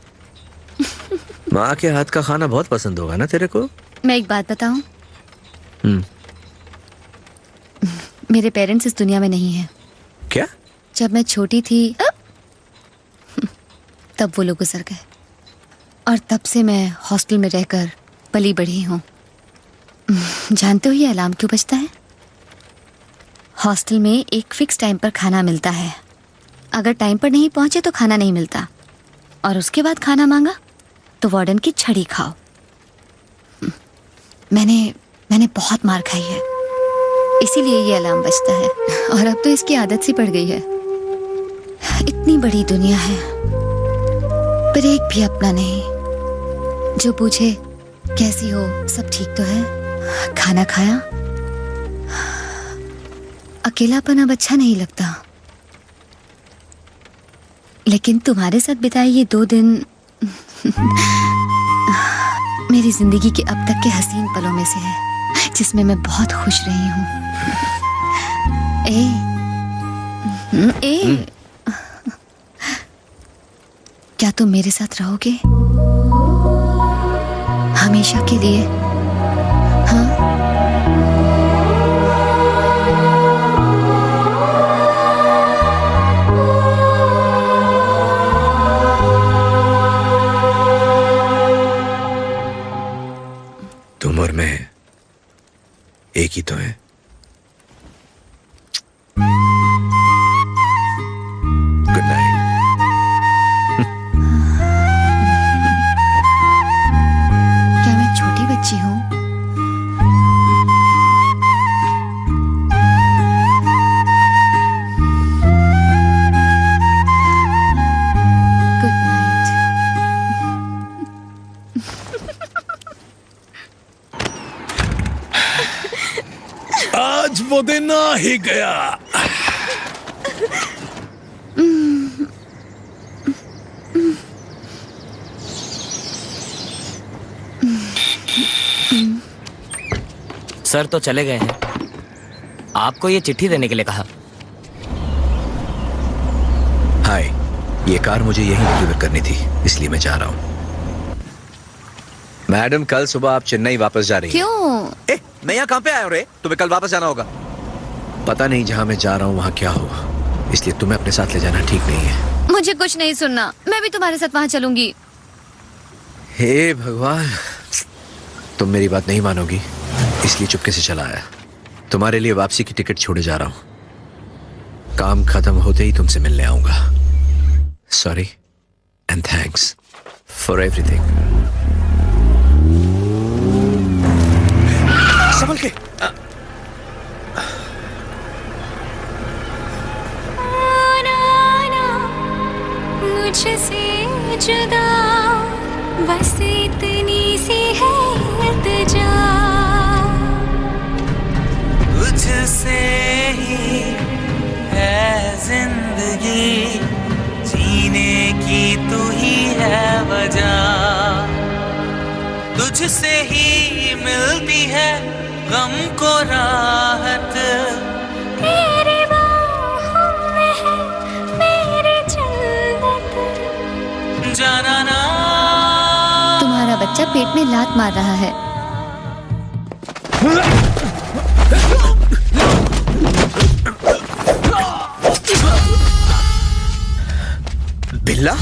माँ के हाथ का खाना बहुत पसंद होगा ना तेरे को? मैं एक बात बताऊं? मेरे पेरेंट्स इस दुनिया में नहीं है। क्या? जब मैं छोटी थी तब वो लोग गुजर गए और तब से मैं हॉस्टल में रहकर पली बढ़ी हूँ। जानते हो ये अलार्म क्यों बजता है? हॉस्टल में एक फिक्स टाइम पर खाना मिलता है। अगर टाइम पर नहीं पहुंचे तो खाना नहीं मिलता और उसके बाद खाना मांगा तो वार्डन की छड़ी खाओ। मैंने बहुत मार खाई है, इसीलिए ये अलार्म बजता है और अब तो इसकी आदत सी पड़ गई है। इतनी बड़ी दुनिया है ब्रेक भी अपना नहीं। जो पूछे कैसी हो, सब ठीक तो है? खाना खाया? अकेलापन अब अच्छा नहीं लगता, लेकिन तुम्हारे साथ बिताए ये 2 दिन मेरी जिंदगी के अब तक के हसीन पलों में से है, जिसमें मैं बहुत खुश रही हूँ। क्या तुम मेरे साथ रहोगे हमेशा के लिए? हाँ? तुम और मैं एक ही तो है। Good night. क्या मैं छोटी बच्ची हूँ? Good night. आज वो दिन आ ही गया। सर तो चले गए हैं, आपको ये चिट्ठी देने के लिए कहा। हाय, ये कार मुझे यहीं डिलीवर करनी थी, इसलिए मैं जा रहा हूँ। मैडम, कल सुबह आप चेन्नई वापस जा रही हैं। क्यों? मैं यहाँ कहाँ पे आया हूँ रे? तुम्हें कल वापस जाना होगा। पता नहीं जहाँ मैं जा रहा हूँ वहाँ क्या हो, इसलिए तुम्हें अपने साथ ले जाना ठीक नहीं है। मुझे कुछ नहीं सुनना, मैं भी तुम्हारे साथ वहाँ चलूंगी। हे भगवान, तुम मेरी बात नहीं मानोगी, इसलिए चुपके से चला आया। तुम्हारे लिए वापसी की टिकट छोड़े जा रहा हूँ। काम खत्म होते ही तुमसे मिलने आऊंगा। Sorry and thanks for everything. संभल के। मुझसे जुदा बस इतनी सी है इल्तिजा, तुझसे ही है जिंदगी, जीने की तू ही है वजह, तुझसे ही मिलती है गम को राहत, तेरी बाहों में है मेरी जन्नत। जाना ना तुम्हारा बच्चा पेट में लात मार रहा है। बिल्ला,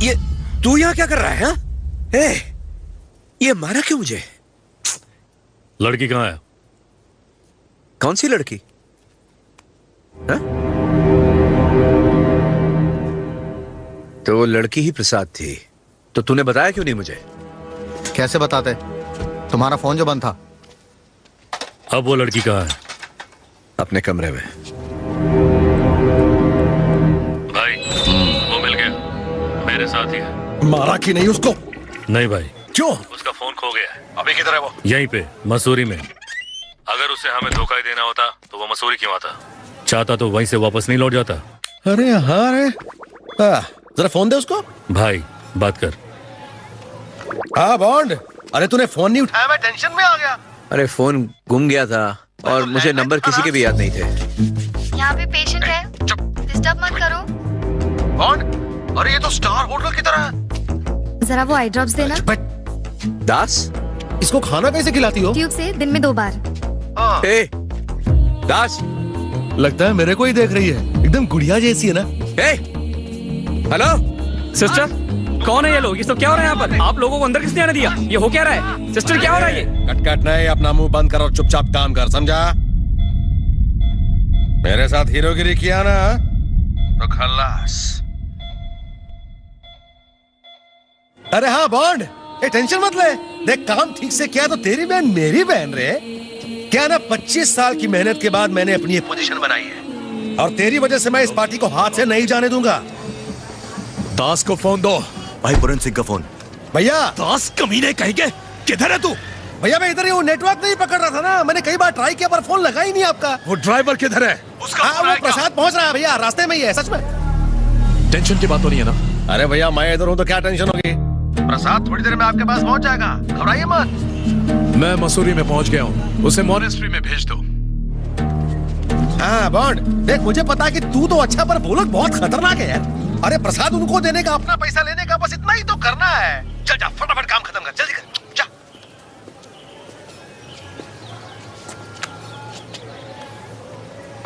ये तू यहाँ क्या कर रहा है? हाँ? ये मारा क्यों मुझे? लड़की कहाँ है? कौन सी लड़की? हा? तो वो लड़की ही प्रसाद थी, तो तूने बताया क्यों नहीं मुझे? कैसे बताते? तुम्हारा फोन जो बंद था। अब वो लड़की कहाँ है? अपने कमरे में। भाई वो मिल गया, मेरे साथ ही है। मारा कि नहीं उसको? नहीं भाई। क्यों? उसका फोन खो गया है। अभी किधर है वो? यहीं पे, मसूरी में। अगर उसे हमें धोखा ही देना होता तो वो मसूरी क्यों आता? चाहता तो वहीं से वापस नहीं लौट जाता। अरे हाँ रे, जरा फोन दे उसको। भाई बात कर। हाँ बॉन्ड, अरे तूने फोन नहीं उठाया, मैं टेंशन में आ गया। अरे फोन गुम गया था और मुझे नंबर किसी के भी याद नहीं थे। यहाँ पे पेशेंट है, डिस्टर्ब मत करो। बॉन्ड, अरे ये तो स्टार होटल की तरह है। जरा वो आई ड्रॉप्स देना। दास, इसको खाना कैसे खिलाती हो? ट्यूब से दिन में 2 बार। ए, दास, लगता है मेरे को ही देख रही है, एकदम गुड़िया जैसी है ना। हेलो सिस्टर, कौन है ये लोग? ये सब क्या हो रहा है यहाँ पर? आप लोगों को अंदर किसने आने दिया? ये हो क्या रहा है? सिस्टर क्या हो रहा है ये? कट नहीं, अपना मुंह बंद कर और चुपचाप काम कर, समझा? मेरे साथ हीरोगिरी किया ना तो खल्लास। अरे हाँ बॉन्ड, ये टेंशन मत ले, देख काम ठीक से किया तो तेरी बहन मेरी बहन रे। क्या ना 25 साल की मेहनत के बाद मैंने अपनी ये पोजीशन बनाई है और तेरी वजह से मैं इस पार्टी को हाथ से नहीं जाने दूंगा। दास को फोन दो। भाई पुरन सिंह का फोन। भैया दास कमीने कहेंगे, किधर है तू? भैया मैं इधर ही हूँ, नेटवर्क नहीं पकड़ रहा था ना, मैंने कई बार ट्राई किया पर फोन लगा ही नहीं आपका। वो ड्राइवर किधर है? उसका वो प्रसाद पहुंच रहा है भैया, रास्ते में ही है। सच में टेंशन की बात तो नहीं है ना? अरे भैया मैं इधर हूँ तो क्या टेंशन होगी, प्रसाद थोड़ी देर में आपके पास पहुंच जाएगा, घबराइए मत। मैं मसूरी में पहुंच गया हूँ, उसे मॉनेस्ट्री में भेज दो। हाँ बॉन्ड देख, मुझे पता है कि तू तो अच्छा पर वो लोग बहुत खतरनाक है यार। अरे प्रसाद उनको देने का, अपना पैसा लेने का, बस इतना ही तो करना है। चल जा फटाफट काम खत्म कर, जल्दी कर जा।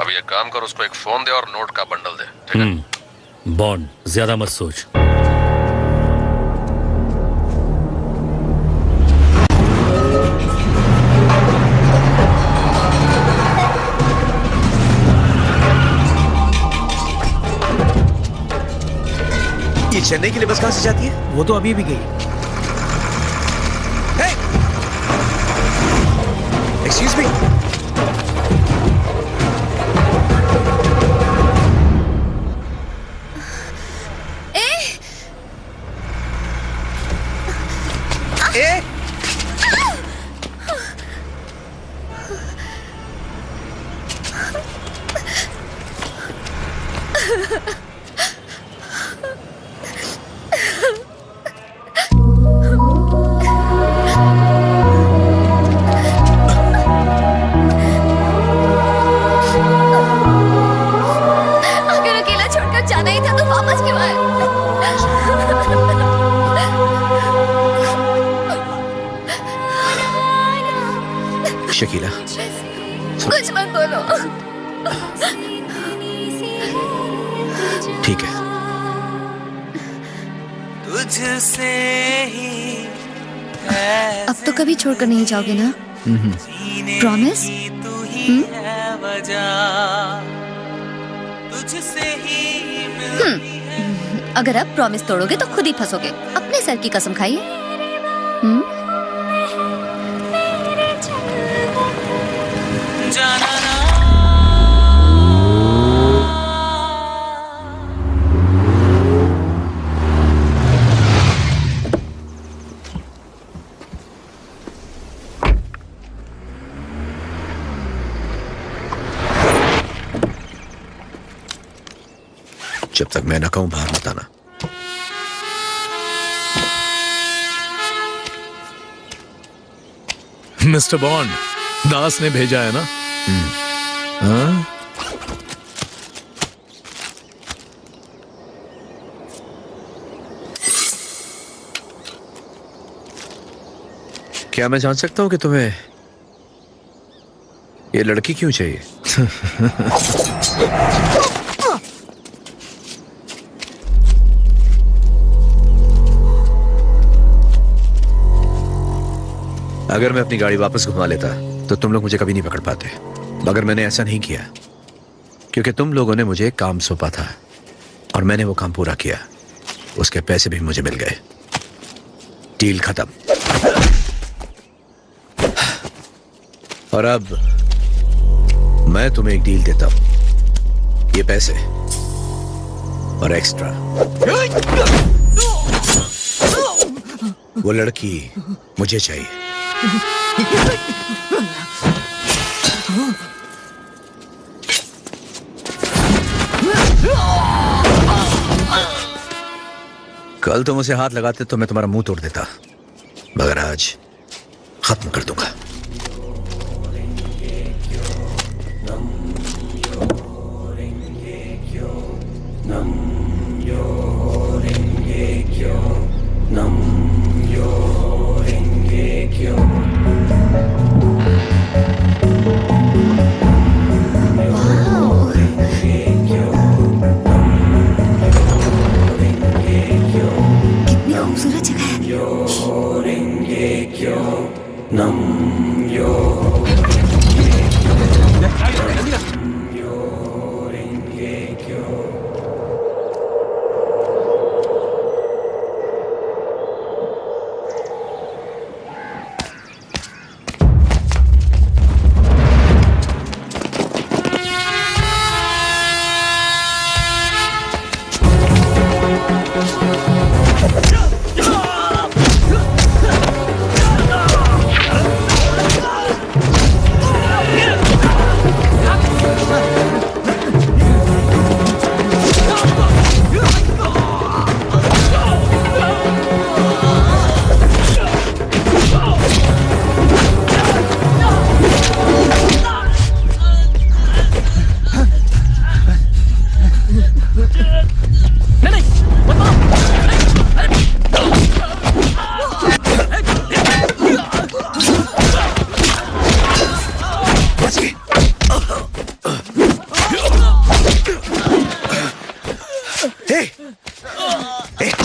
अब ये काम कर, उसको एक फोन दे और नोट का बंडल दे, ठीक है? बॉन्ड ज्यादा मत सोच। ये चेन्नई के लिए बस कहां से जाती है? वो तो अभी भी गई। एक्सक्यूज मी, शकीला कुछ मत बोलो। ठीक है। तुझसे ही अब तो कभी छोड़कर नहीं जाओगे ना? प्रॉमिस? तुझसे ही अगर अब प्रॉमिस तोड़ोगे तो खुद ही फंसोगे। अपने सर की कसम खाइए। जब तक मैं न कहूं बाहर मत आना। मिस्टर बॉन्ड, दास ने भेजा है ना? हाँ? क्या मैं जान सकता हूं कि तुम्हें ये लड़की क्यों चाहिए? अगर मैं अपनी गाड़ी वापस घुमा लेता तो तुम लोग मुझे कभी नहीं पकड़ पाते, मगर मैंने ऐसा नहीं किया क्योंकि तुम लोगों ने मुझे काम सौंपा था और मैंने वो काम पूरा किया। उसके पैसे भी मुझे मिल गए। डील खत्म। और अब मैं तुम्हें एक डील देता हूं, ये पैसे और एक्स्ट्रा। वो लड़की मुझे चाहिए। कल तुम उसे हाथ लगाते तो मैं तुम्हारा मुंह तोड़ देता, मगर आज खत्म कर दूंगा। कितनी खूबसूरत जगह है।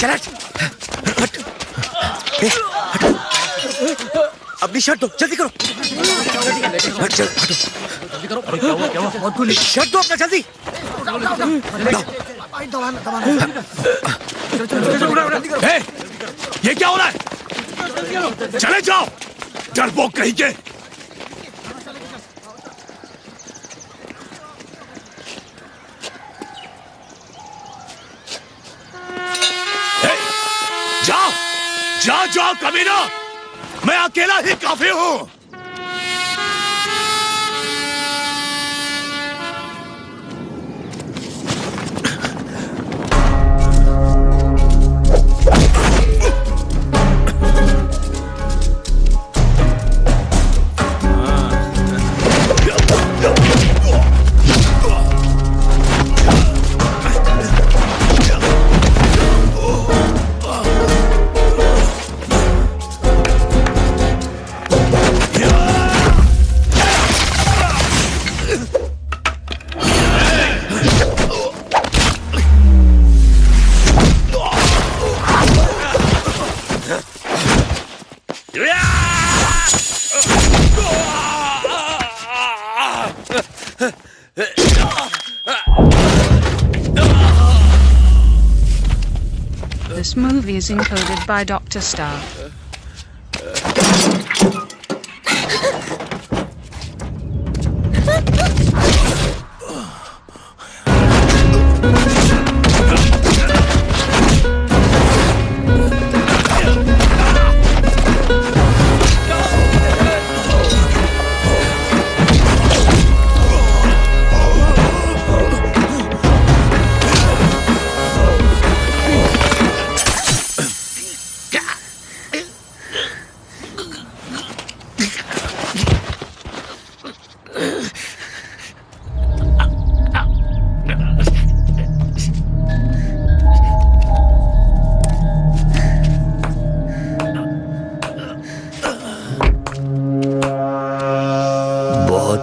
चल हट। ए, हट। अपनी शर्ट दो, जल्दी करो। हट चल, हटो। अरे क्या हुआ? शर्ट दो अपना जल्दी। ये क्या हो रहा है? चले जाओ, डरपोक कहीं के। जाओ जाओ जाओ कमीना, मैं अकेला ही काफी हूं। This movie is encoded by Dr. Star.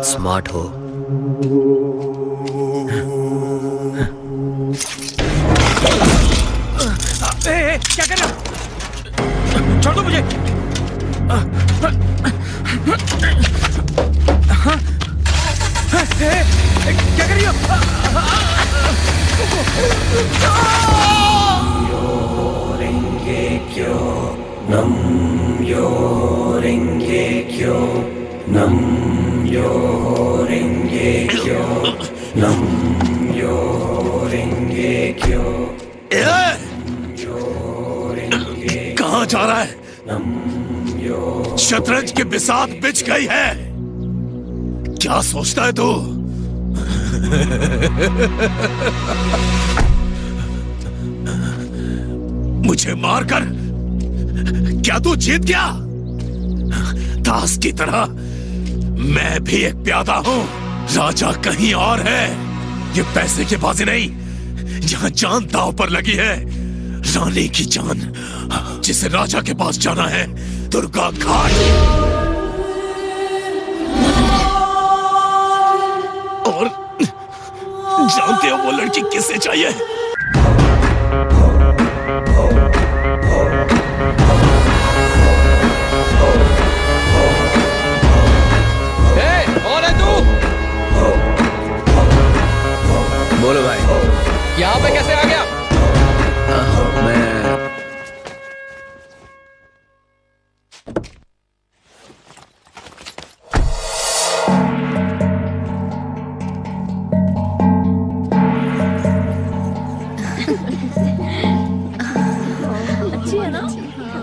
Smart हो। क्या कर रहे हो? छोड़ दो मुझे। क्या कर रही हो? योरेंगे क्यों नम, योरेंगे क्यों नम, योरेंगे क्यों नम, योरेंगे क्यों। कहाँ जा रहा है? शतरंज की बिसात बिछ गई है। क्या सोचता है तू? मुझे मारकर क्या तू जीत गया? दास की तरह मैं भी एक प्यादा हूं। राजा कहीं और है। ये पैसे की बाजी नहीं, यहाँ जान दांव पर लगी है। रानी की जान, जिसे राजा के पास जाना है, दुर्गा घाट। और जानते हो वो लड़की किसे चाहिए? कौन है तू? बोलो भाई। यहाँ पे कैसे आ गया? मैं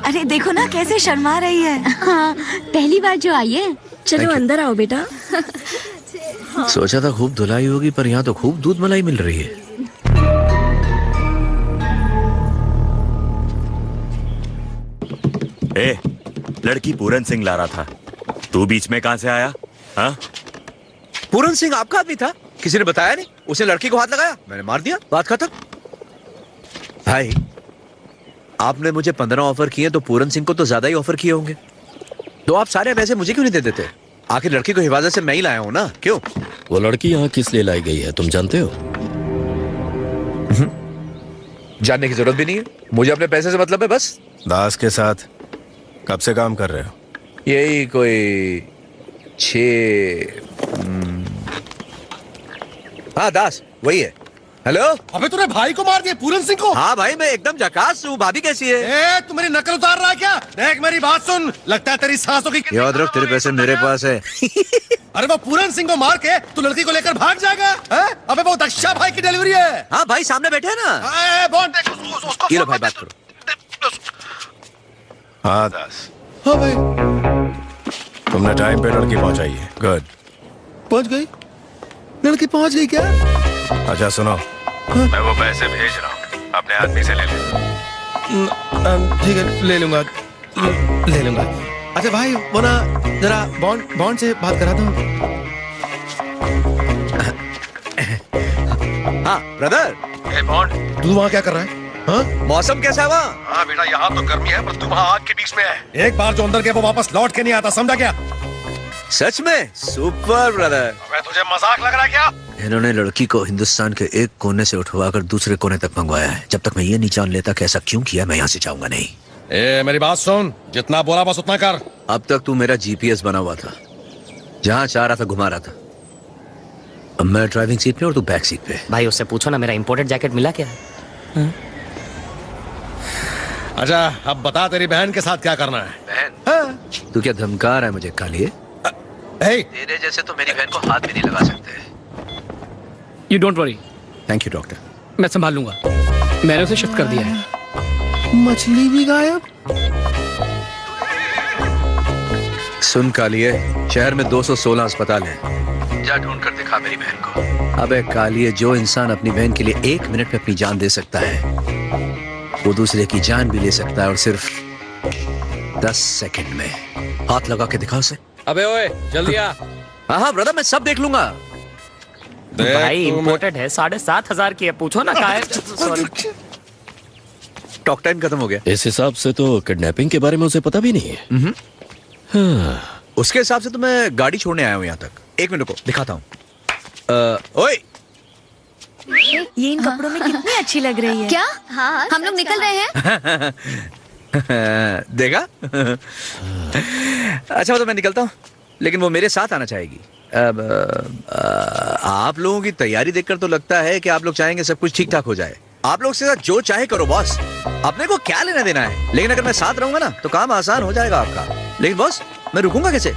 अरे देखो ना कैसे शर्मा रही है। हाँ, पहली बार जो आई है। चलो अंदर आओ बेटा। सोचा था खूब धुलाई होगी, पर यहाँ तो खूब दूध मलाई मिल रही है। ए, लड़की पूरन सिंह ला रहा था, तू बीच में कहां से आया? हाँ? पूरन सिंह आपका आदमी था? किसी ने बताया नहीं? उसने लड़की को हाथ लगाया, मैंने मार दिया, बात खत्म। भाई, आपने मुझे 15 ऑफर किए तो पूरन सिंह को तो ज्यादा ही ऑफर किए होंगे। तो आप सारे पैसे मुझे क्यों नहीं दे देते? आखिर लड़की को हिफाजत से मैं ही लाया हूं ना, क्यों? वो लड़की यहाँ किस लिए लाई गई है तुम जानते हो? जानने की जरूरत भी नहीं है, मुझे अपने पैसे से मतलब है बस। दास के साथ कब से काम कर रहे हो? यही कोई 6 हाँ दास वही है। हेलो। अबे तूने भाई को मार दिया, पूरन सिंह को? हाँ भाई मैं एकदम झकास हूँ। भाभी कैसी है? ए, तू मेरी नकल उतार रहा है क्या? देख मेरी बात सुन, लगता है तेरी सांसों की याद रख तेरे पैसे मेरे पास है। अरे वो पूरन सिंह को मार के तू लड़की को लेकर भाग जाएगा? अबे वो दक्षा भाई की डिलीवरी है। हाँ भाई सामने बैठे हैं ना। बॉन्ड देख उसको। ये लो भाई बात करो। हाँ दास। हाँ भाई। तुमने टाइम पे लड़की पहुंचाई है, गुड। पहुंच गई? लड़की पहुंच गई क्या? अच्छा सुनो, मैं वो पैसे भेज रहा हूँ, अपने आदमी से ले ले। ठीक है, ले लूंगा। अच्छा भाई वो ना जरा बॉन्ड से बात करा दो। हाँ ब्रदर। ए बॉन्ड, तू वहाँ क्या कर रहा है? हाँ? मौसम कैसा है वहाँ? हाँ बेटा यहाँ तो गर्मी है, पर तू वहाँ आग के बीच में है। एक बार जो अंदर गया वो वापस लौट के नहीं आता, समझा क्या? सच में? Super brother. अबे तुझे मजाक लग रहा है क्या? इन्होंने लड़की को हिंदुस्तान के एक कोने से उठवाकर दूसरे कोने तक मंगवाया है। जब तक मैं ये नहीं जान लेता कि ऐसा क्यों किया, मैं यहाँ से जाऊंगा नहीं। ए मेरी बात सुन, जितना बोला बस उतना कर। अब तक तू मेरा जीपीएस बना हुआ था, जहाँ चाह रहा था घुमा रहा था। अब मैं ड्राइविंग सीट पे और तू बैक सीट पे। भाई उससे पूछो ना मेरा इंपोर्टेड जैकेट मिला क्या? अच्छा अब बता तेरी बहन के साथ क्या करना है? बहन? तू क्या धमका रहा है मुझे कालिए? तेरे जैसे तो मेरी बहन को हाथ भी नहीं लगा सकते। You don't worry. Thank you doctor. मैं संभाल लूंगा, मैंने उसे शिफ्ट कर दिया है। मछली भी गायब। सुन कालिए, शहर में 216 अस्पताल हैं। जा ढूंढ कर दिखा मेरी बहन को। अबे कालिए, जो इंसान अपनी बहन के लिए 1 मिनट में अपनी जान दे सकता है, वो दूसरे की जान भी ले सकता है, और सिर्फ 10 सेकंड में। हाथ लगा के दिखा उसे। अबे ओए जल्दी आ। हाँ ब्रदर मैं सब देख लूंगा। भाई इम्पोर्टेड है, 7,500 की है, पूछो ना क्या है। सॉरी टॉक टाइम खत्म हो गया। इस हिसाब से तो किडनैपिंग के बारे में उसे पता भी नहीं है। हाँ। उसके हिसाब से तो मैं गाड़ी छोड़ने आया हूँ यहाँ तक। 1 मिनट को दिखाता हूँ। ओए ये इन कपड़ों में कितनी अच्छी लग रही है। क्या? हाँ, हम लोग निकल रहे हैं। देखा? अच्छा तो मैं निकलता हूँ, लेकिन वो मेरे साथ आना चाहेगी। अब आप लोगों की तैयारी देखकर तो लगता है कि आप लोग चाहेंगे सब कुछ ठीक ठाक हो जाए। आप लोग से जो चाहे करो बॉस, अपने को क्या लेना देना है। लेकिन अगर मैं साथ रहूंगा ना तो काम आसान हो जाएगा आपका। लेकिन बॉस मैं रुकूंगा कैसे?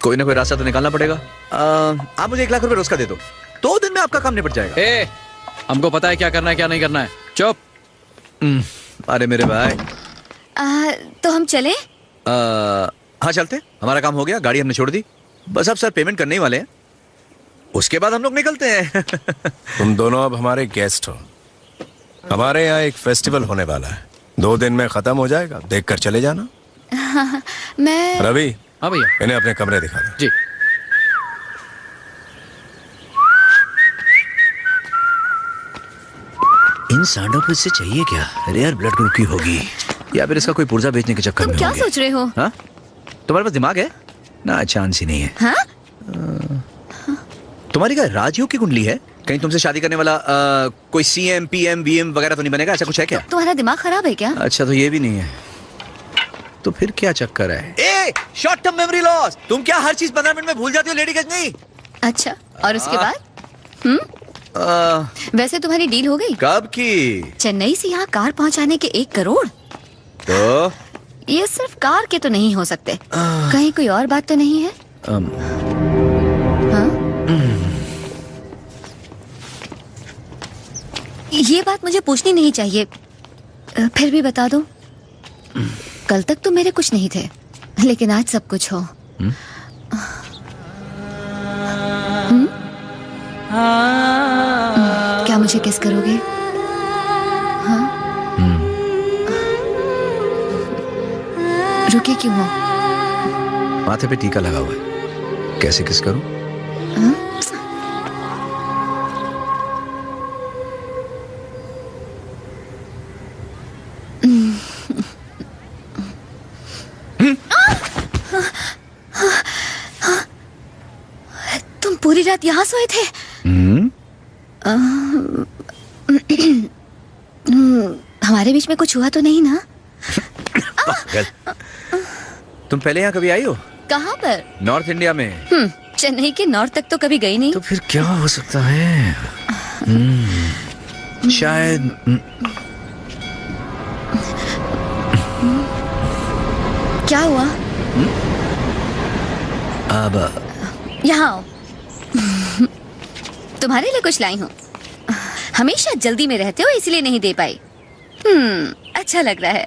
कोई ना कोई रास्ता तो निकालना पड़ेगा। आप मुझे 1 लाख रुपए रोज का दे दो, 2 दिन में आपका काम निपट जाएगा। हमको पता है क्या करना है क्या नहीं करना है, चुप। अरे मेरे भाई, तो हम चले? हाँ चलते, हमारा काम हो गया, गाड़ी हमने छोड़ दी, बस अब सर पेमेंट करने ही वाले हैं, उसके बाद हम लोग निकलते हैं। तुम दोनों अब हमारे गेस्ट हो। हमारे यहाँ एक फेस्टिवल होने वाला है, 2 दिन में खत्म हो जाएगा, देखकर चले जाना। मैं रवि। हाँ भैया। इन्हें अपने कमरे दिखा दो। जी। इन सांडों को इससे चाहिए क्या? रेयर ब्लड ग्रुप की होगी, या फिर इसका कोई पुर्जा बेचने के चक्कर में तुम क्या होंगे। सोच रहे हो? हाँ? तुम्हारे पास दिमाग है ना? चांस ही नहीं है। हाँ? तुम्हारी क्या राजयोग की कुंडली है? कहीं तुमसे शादी करने वाला कोई CM PM VM वगैरह तो नहीं बनेगा? ऐसा कुछ है क्या? तुम्हारा दिमाग खराब है क्या? अच्छा तो ये भी नहीं है, तो फिर क्या चक्कर है? ए शॉर्ट टर्म मेमोरी लॉस, तुम क्या हर चीज 15 मिनट में भूल जाती हो लेडी गजनी? अच्छा, और उसके बाद? वैसे तुम्हारी डील हो गई? कब की? चेन्नई से यहाँ कार पहुँचाने के 1 करोड़। तो ये सिर्फ कार के तो नहीं हो सकते, कहीं कोई और बात तो नहीं है? हाँ? ये बात मुझे पूछनी नहीं चाहिए, फिर भी बता दो। कल तक तो मेरे कुछ नहीं थे, लेकिन आज सब कुछ हो। क्या मुझे किस करोगे? हाँ? रुके क्यों हो? माथे पे टीका लगा हुआ है, कैसे किस करूं? तुम पूरी रात यहाँ सोए थे? हमारे बीच में कुछ हुआ तो नहीं ना? तुम पहले यहाँ कभी आई हो? कहाँ पर? नॉर्थ इंडिया में। चेन्नई के नॉर्थ तक तो कभी गई नहीं। तो फिर क्या हो सकता है? शायद क्या हुआ? अब यहाँ आओ। तुम्हारे लिए कुछ लाई हूँ। हमेशा जल्दी में रहते हो इसलिए नहीं दे पाई। अच्छा लग रहा है।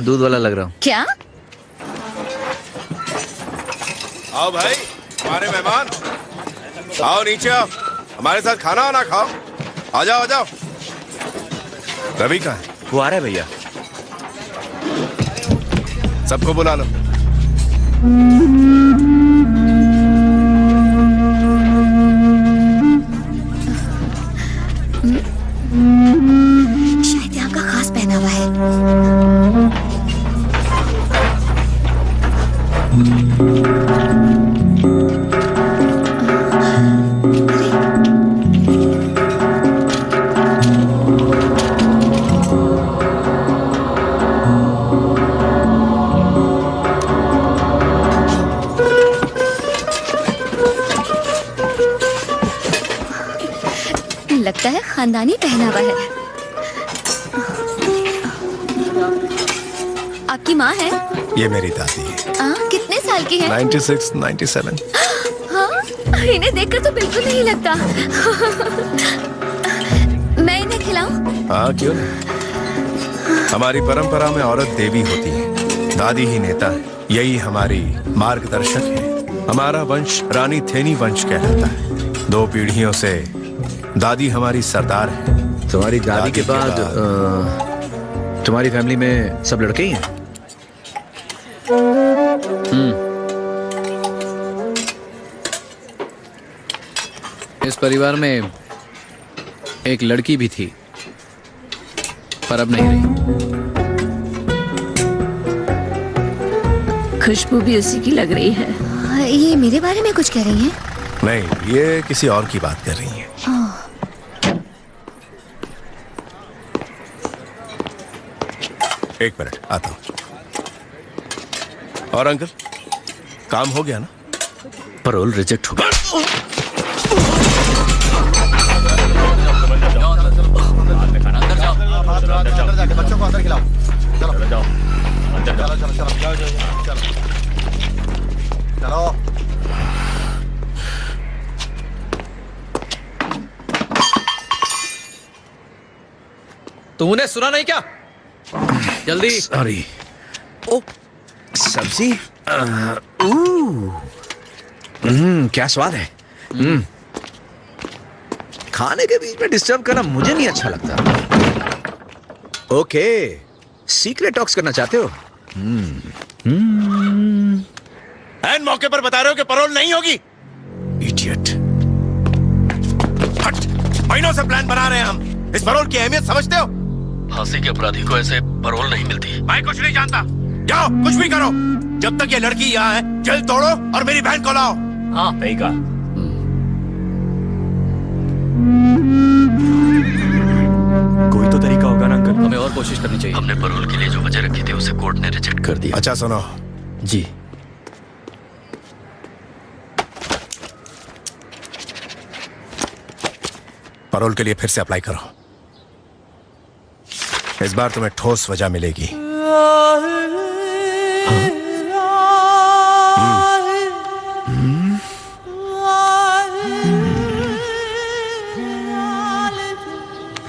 दूध वाला लग रहा हूँ। क्या? आओ भाई, हमारे मेहमान आओ, नीचे आओ, हमारे साथ खाना वाना खाओ। आ जाओ आ जाओ। रवि कहाँ है? वो आ रहा है भैया। सबको बुला लो। शायद यहाँ का खास पहनावा है। लगता है खानदानी पहनावा है। आपकी माँ है? ये मेरी दादी है। कितने साल की है? 96, 97। हाँ, इन्हें देखकर तो बिल्कुल नहीं लगता। मैं इन्हें खिलाऊं? हाँ क्यों नहीं। हमारी परंपरा में औरत देवी होती है, दादी ही नेता है। यही हमारी मार्गदर्शक है। हमारा वंश रानी थेनी वंश कहलाता है। 2 पीढ़ियों से दादी हमारी सरदार है। तुम्हारी दादी के बाद तुम्हारी फैमिली में सब लड़के ही हैं? इस परिवार में एक लड़की भी थी, पर अब नहीं रही। खुशबू भी उसी की लग रही है। ये मेरे बारे में कुछ कह रही हैं? नहीं, ये किसी और की बात कर रही है। एक मिनट, आता हूं। और अंकल, काम हो गया ना? पैरोल रिजेक्ट हो गया। बच्चों को अंदर खिलाओ। चलो जाओ, अंदर चलो चलो चलो चलो चलो। तूने सुना नहीं क्या? जल्दी। सॉरी। ओ, सब्जी। क्या स्वाद है। खाने के बीच में डिस्टर्ब करना मुझे नहीं अच्छा लगता। ओके, सीक्रेट टॉक्स करना चाहते हो? एन मौके पर बता रहे हो कि पैरोल नहीं होगी। इडियट। हट, महीनों से प्लान बना रहे हैं हम। इस पैरोल की अहमियत समझते हो? फांसी के अपराधी को ऐसे पैरोल नहीं मिलती। मैं कुछ नहीं जानता। जाओ, कुछ भी करो, जब तक ये लड़की यहाँ है जेल तोड़ो और मेरी बहन को लाओ। हाँ सही कहा। कोई तो तरीका होगा ना अंकल? हमें और कोशिश करनी चाहिए। हमने पैरोल के लिए जो वजह रखी थी उसे कोर्ट ने रिजेक्ट कर दिया। अच्छा सुनो जी। पैरोल के लिए फिर से अप्लाई करो। इस बार तुम्हें ठोस वजह मिलेगी।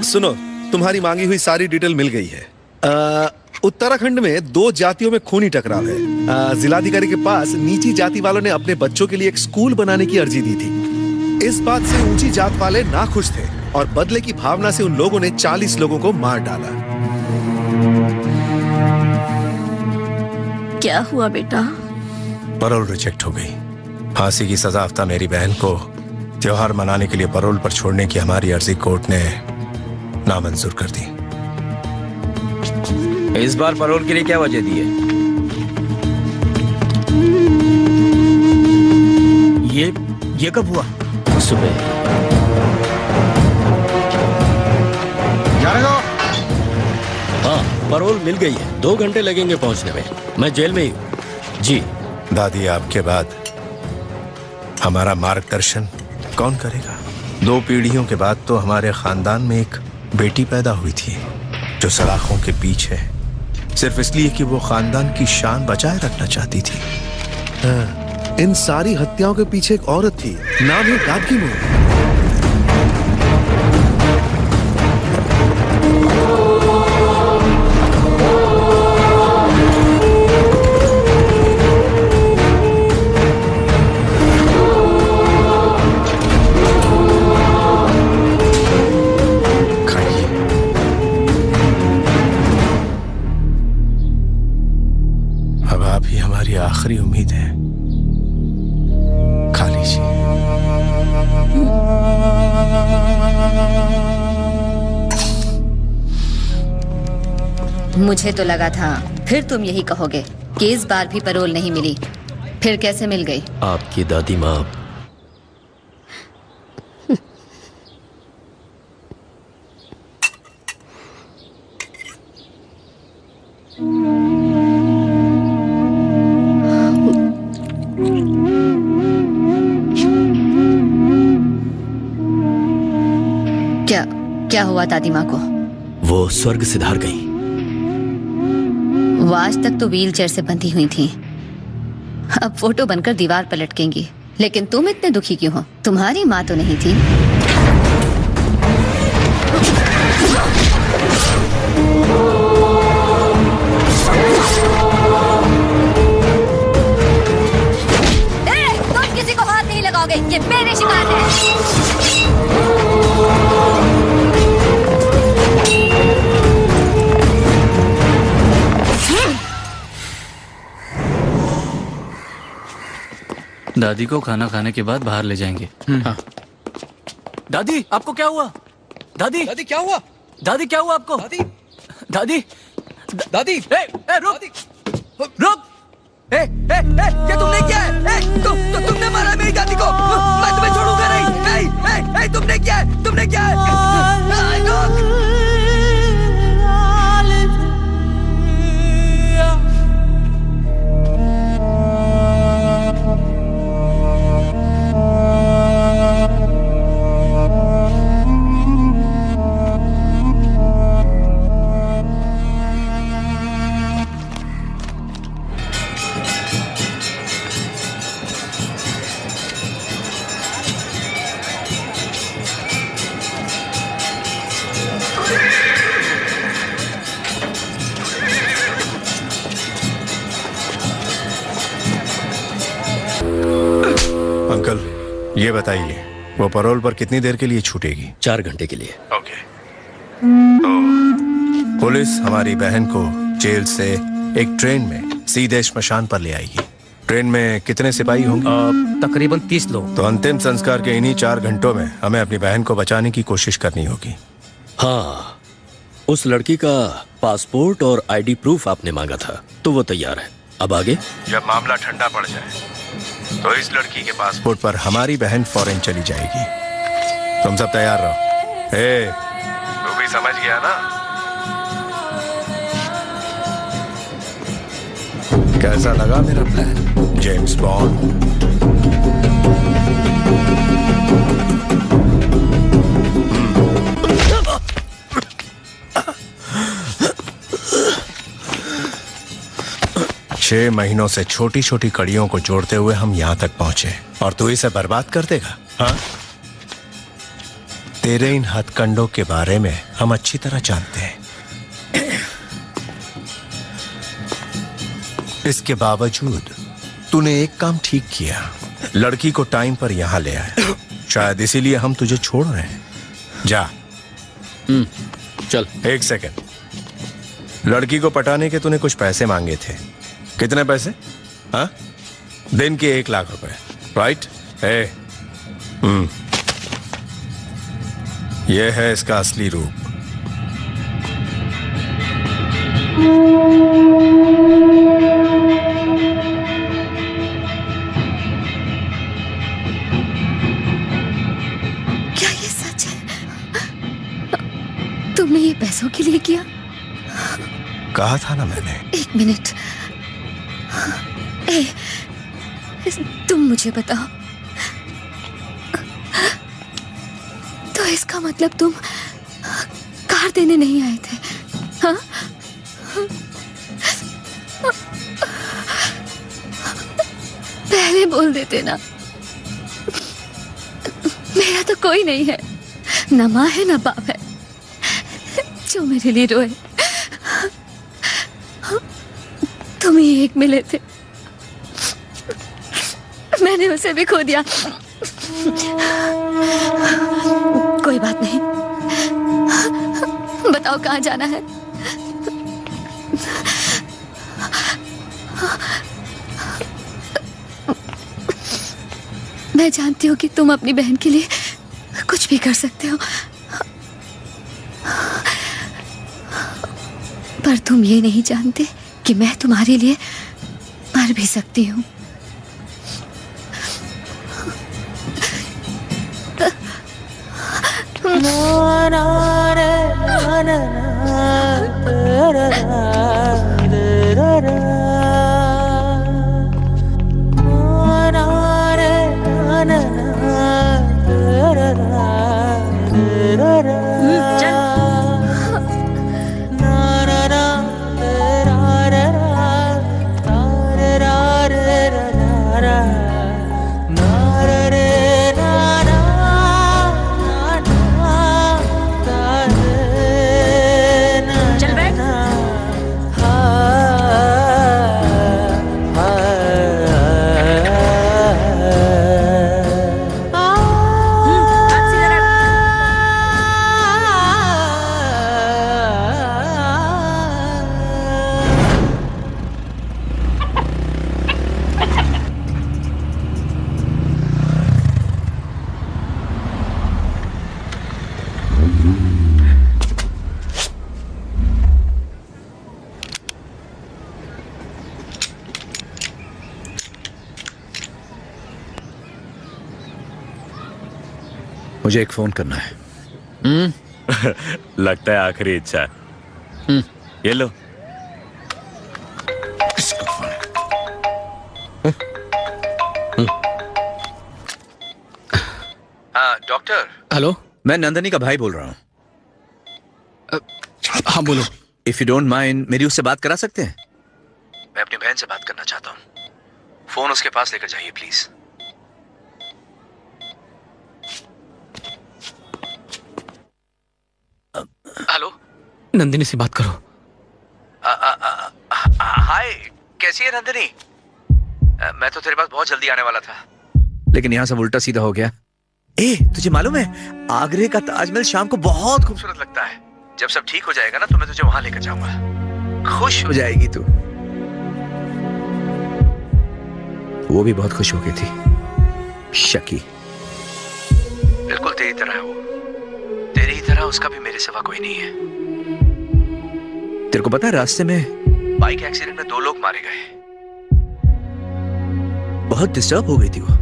सुनो, तुम्हारी मांगी हुई सारी डिटेल मिल गई है। उत्तराखंड में 2 जातियों में खूनी टकराव है। जिलाधिकारी के पास नीची जाति वालों ने अपने बच्चों के लिए एक स्कूल बनाने की अर्जी दी थी। इस बात से ऊंची जात वाले नाखुश थे और बदले की भावना से उन लोगों ने 40 लोगों को मार डाला। क्या हुआ बेटा? पैरोल रिजेक्ट हो गई। फांसी की सजा याफ्ता मेरी बहन को त्योहार मनाने के लिए पैरोल पर छोड़ने की हमारी अर्जी कोर्ट ने नामंजूर कर दी। इस बार पैरोल के लिए क्या वजह दी है? ये कब हुआ? सुबह। जाने दो, पैरोल मिल गई है, 2 घंटे लगेंगे पहुंचने में। मैं जेल में ही हूँ। जी दादी, आपके बाद हमारा मार्गदर्शन कौन करेगा? 2 पीढ़ियों के बाद तो हमारे खानदान में एक बेटी पैदा हुई थी जो सलाखों के बीच है, सिर्फ इसलिए कि वो खानदान की शान बचाए रखना चाहती थी। इन सारी हत्याओं के पीछे एक औरत थी, नाम है गादगी मोर। आखिरी उम्मीद है, खा लीजिए। मुझे तो लगा था फिर तुम यही कहोगे कि इस बार भी पैरोल नहीं मिली। फिर कैसे मिल गई? आपकी दादी माँ क्या हुआ दादी माँ को? वो स्वर्ग सिधार गई। वो आज तक तो व्हील चेयर से बंधी हुई थी, अब फोटो बनकर दीवार पर लटकेंगी। लेकिन तुम इतने दुखी क्यों हो? तुम्हारी माँ तो नहीं थी। तुम किसी को हाथ नहीं लगाओगे, ये मेरी शिकायत है। दादी को खाना खाने के बाद बाहर ले जाएंगे। हाँ। दादी, आपको क्या हुआ? दादी, दादी क्या हुआ? दादी क्या हुआ आपको? दादी, दादी, दादी, रुक, रुक! क्या तुमने किया है? तुमने मारा है मेरी दादी को। मैं तुम्हें छोड़ूंगा नहीं। तुमने किया है? तुमने क्या है? अंकल, ये बताइए, वो पैरोल पर कितनी देर के लिए छूटेगी? 4 घंटे के लिए। ओके। तो पुलिस हमारी बहन को जेल से एक ट्रेन में सीधे श्मशान पर ले आएगी। ट्रेन में कितने सिपाही होंगे? तकरीबन 30 लोग। तो अंतिम संस्कार के इन्हीं 4 घंटों में हमें अपनी बहन को बचाने की कोशिश करनी होगी। हाँ, उस लड़की का पासपोर्ट और आईडी प्रूफ आपने मांगा था, तो वो तैयार है। अब आगे? जब मामला ठंडा पड़ जाए तो इस लड़की के पासपोर्ट पर हमारी बहन फॉरेन चली जाएगी। तुम सब तैयार रहो। तू भी समझ गया ना? कैसा लगा मेरा प्लान, जेम्स बॉन्ड? छह महीनों से छोटी छोटी कड़ियों को जोड़ते हुए हम यहां तक पहुंचे और तू इसे बर्बाद कर देगा? हाँ? तेरे इन हथकंडों के बारे में हम अच्छी तरह जानते हैं। इसके बावजूद तूने एक काम ठीक किया, लड़की को टाइम पर यहां ले आया। शायद इसीलिए हम तुझे छोड़ रहे हैं। जा। चल। 1 सेकंड। लड़की को पटाने के तूने कुछ पैसे मांगे थे। कितने पैसे? हाँ? दिन के 1 लाख रुपए, राइट? यह है इसका असली रूप। क्या ये सच है? तुमने ये पैसों के लिए किया? कहा था ना मैंने। 1 मिनट। तुम मुझे बताओ, तो इसका मतलब तुम कार देने नहीं आए थे? हाँ? पहले बोल देते ना। मेरा तो कोई नहीं है, ना माँ है ना बाप है जो मेरे लिए रोए। तुम ही एक मिले थे, मैंने उसे भी खो दिया। कोई बात नहीं, बताओ कहाँ जाना है? मैं जानती हूँ कि तुम अपनी बहन के लिए कुछ भी कर सकते हो, पर तुम ये नहीं जानते कि मैं तुम्हारे लिए मर भी सकती हूँ। मुझे एक फोन करना है। लगता है आखिरी इच्छा है। ये लो। हाँ डॉक्टर। हेलो, मैं नंदनी का भाई बोल रहा हूँ। हाँ बोलो। इफ यू डोंट माइंड, मेरी उससे बात करा सकते हैं? मैं अपनी बहन से बात करना चाहता हूँ। फोन उसके पास लेकर जाइए प्लीज। हेलो, नंदिनी से बात करो। हाय, कैसी है नंदिनी? मैं तो तेरे पास बहुत जल्दी आने वाला था, लेकिन यहाँ सब उल्टा सीधा हो गया। ए, तुझे मालूम है आगरे का ताजमहल शाम को बहुत खूबसूरत लगता है। जब सब ठीक हो जाएगा ना तो मैं तुझे वहां लेकर जाऊंगा। खुश हो जाएगी तू। वो भी बहुत खुश हो गई थी। शकी बिल्कुल तेरी तरह है वो। तेरी ही तरह उसका भी मेरे सिवा कोई नहीं है। तेरे को पता है रास्ते में बाइक एक्सीडेंट में 2 लोग मारे गए। बहुत डिस्टर्ब हो गई थी वो,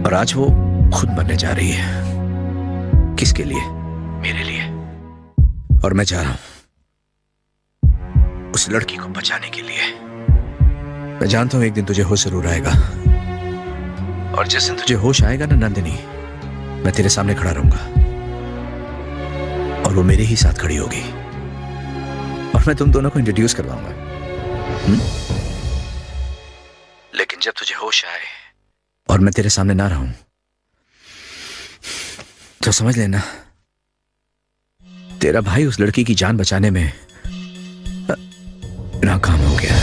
और आज वो खुद मरने जा रही है। किसके लिए? मेरे लिए। और मैं जा रहा हूं उस लड़की को बचाने के लिए। मैं जानता हूं एक दिन तुझे होश जरूर आएगा, और जिस दिन तुझे होश आएगा ना नंदिनी, मैं तेरे सामने खड़ा रहूंगा और वो मेरे ही साथ खड़ी होगी, और मैं तुम दोनों को इंट्रोड्यूस करवाऊंगा। लेकिन जब तुझे होश आए और मैं तेरे सामने ना रहूं तो समझ लेना तेरा भाई उस लड़की की जान बचाने में नाकाम हो गया।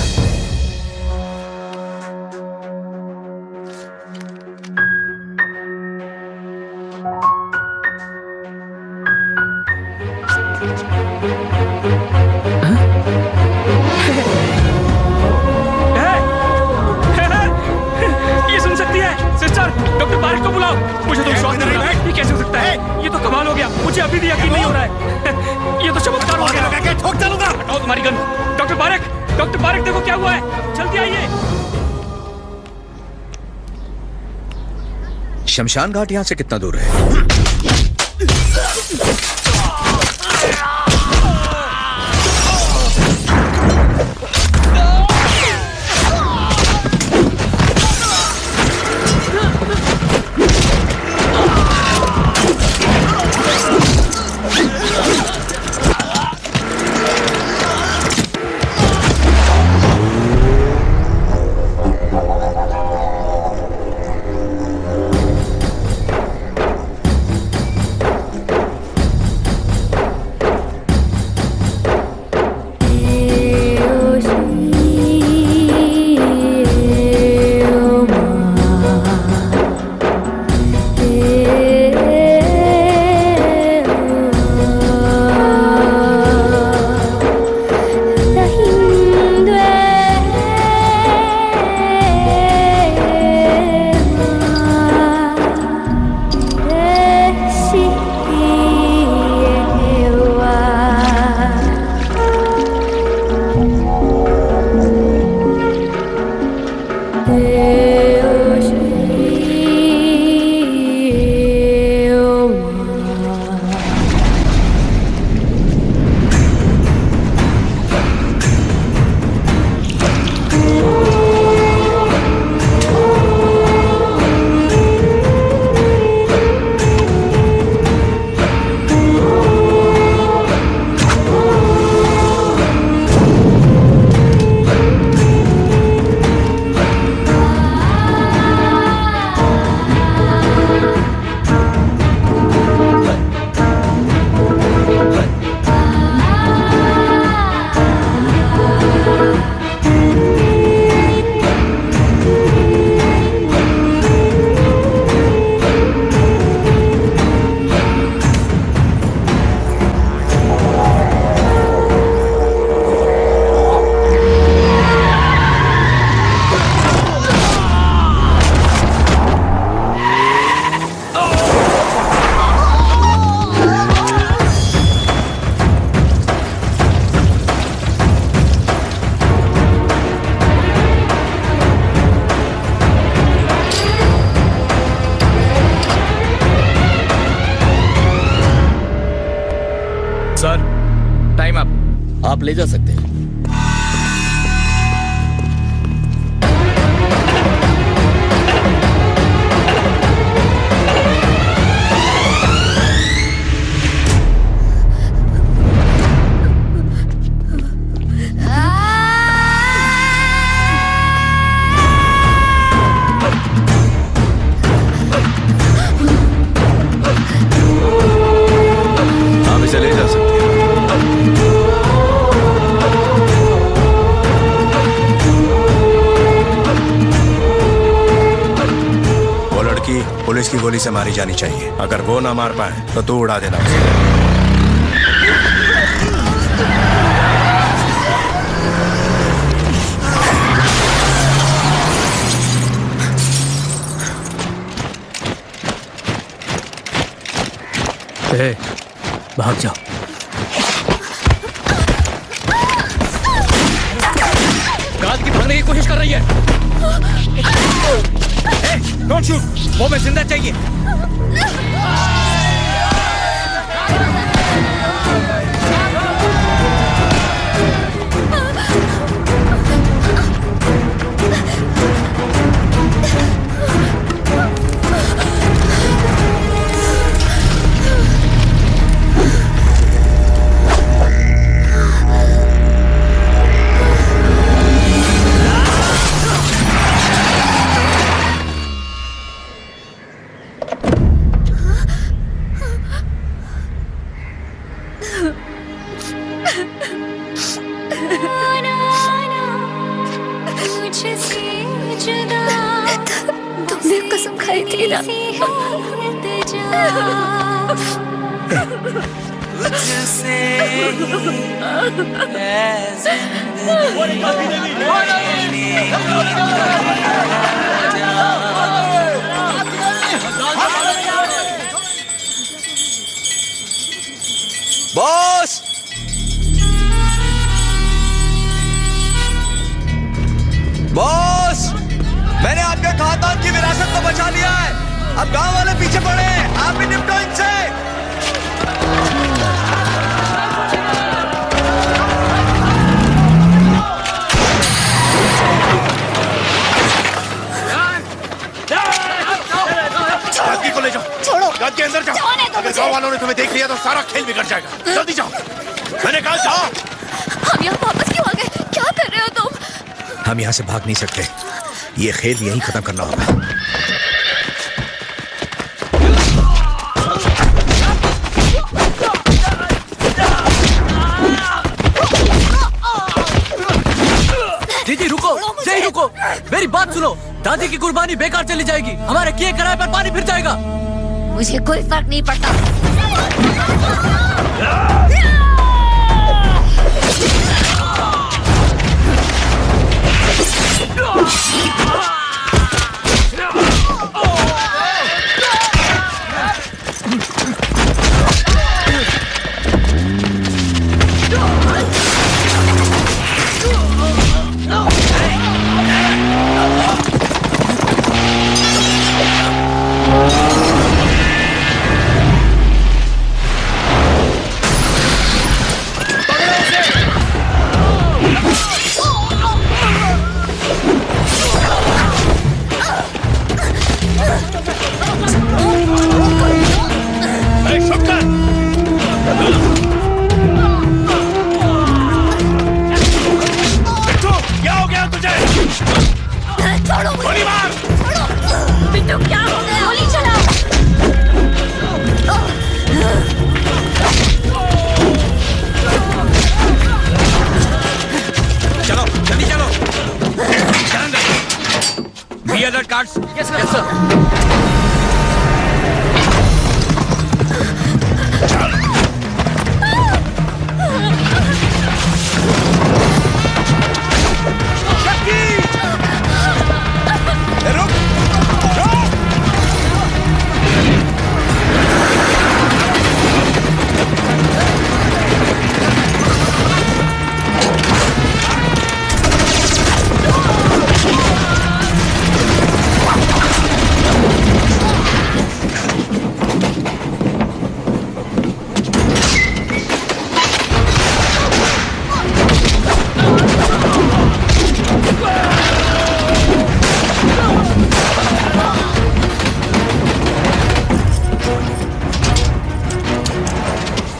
ये सुन सकती है सिस्टर, डॉक्टर पारेख को बुलाओ। मुझे तो विश्वास नहीं हो रहा है, ये कैसे हो सकता है? ये तो कमाल हो गया, मुझे अभी भी यकीन नहीं हो रहा है। ये तो चमत्कार हो गया। ठोक डालूंगा। हटाओ तुम्हारी गन। डॉक्टर पारेख देखो क्या हुआ है, जल्दी आइए। शमशान घाट यहां से कितना दूर है? आप ले जा सकते हैं। आप इसे ले जा सकते हैं। वो लड़की पुलिस की गोली से मारी जानी चाहिए। अगर वो ना मार पाए तो तू उड़ा देना उसे। भाग जाओ। गार्ड की भागने की कोशिश कर रही है। डोंट शूट, वो मैं जिंदा चाहिए। तुमने कसम खाई थी ना। बॉस, बॉस, मैंने आपके खानदान की विरासत को बचा लिया है। अब गांव वाले पीछे पड़े हैं, आप भी निपटो इनसे। गांधी को ले जाओ। छोड़ो। गांधी के अंदर जाओ। अगर गांव वालों ने तुम्हें देख लिया तो सारा खेल बिगड़ जाएगा। जल्दी जाओ। मैंने कहा जाओ। हम यहाँ वापस क्यों आ गए? क्या कर रहे हो तुम? हम यहाँ से भाग नहीं सकते। ये खेल यहीं खत्म करना होगा। दीदी रुको, जय रुको, मेरी बात सुनो। दादी की कुर्बानी बेकार चली जाएगी। हमारे किए कराए पर पानी फिर जाएगा। मुझे कोई फर्क नहीं पड़ता।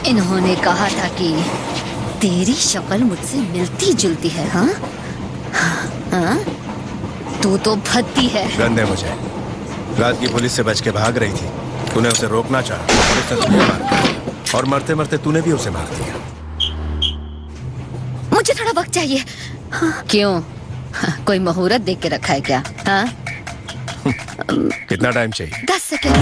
इन्होंने कहा था कि तेरी शक्ल मुझसे मिलती जुलती है। हाँ हाँ, तू तो भद्दी है। गंदे मुझे रात की पुलिस से बच के भाग रही थी, तूने उसे रोकना चाहा, पुलिस ने तुझे मार दिया और मरते मरते तूने भी उसे मार दिया। मुझे थोड़ा वक्त चाहिए। हाँ। क्यों? कोई मुहूर्त देख के रखा है क्या? हाँ? कितना टाइम चाहिए? 10 सेकंड।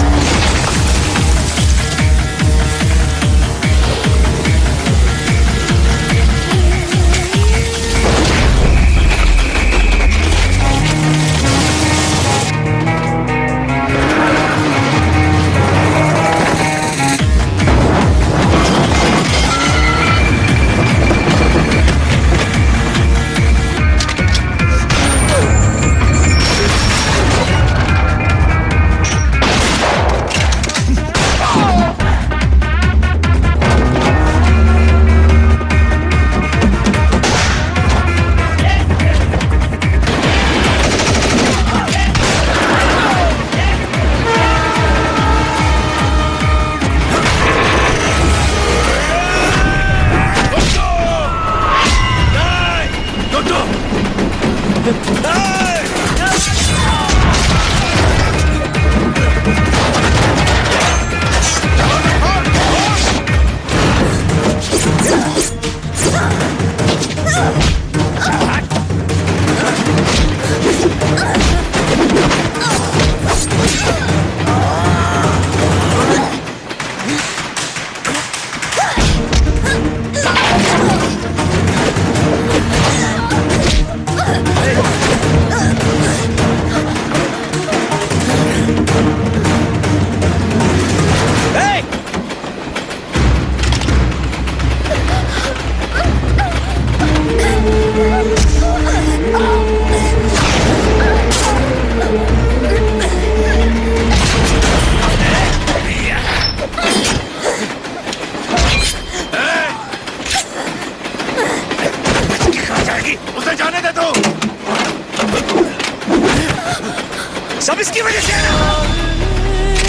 सब इसकी वजह से है ना।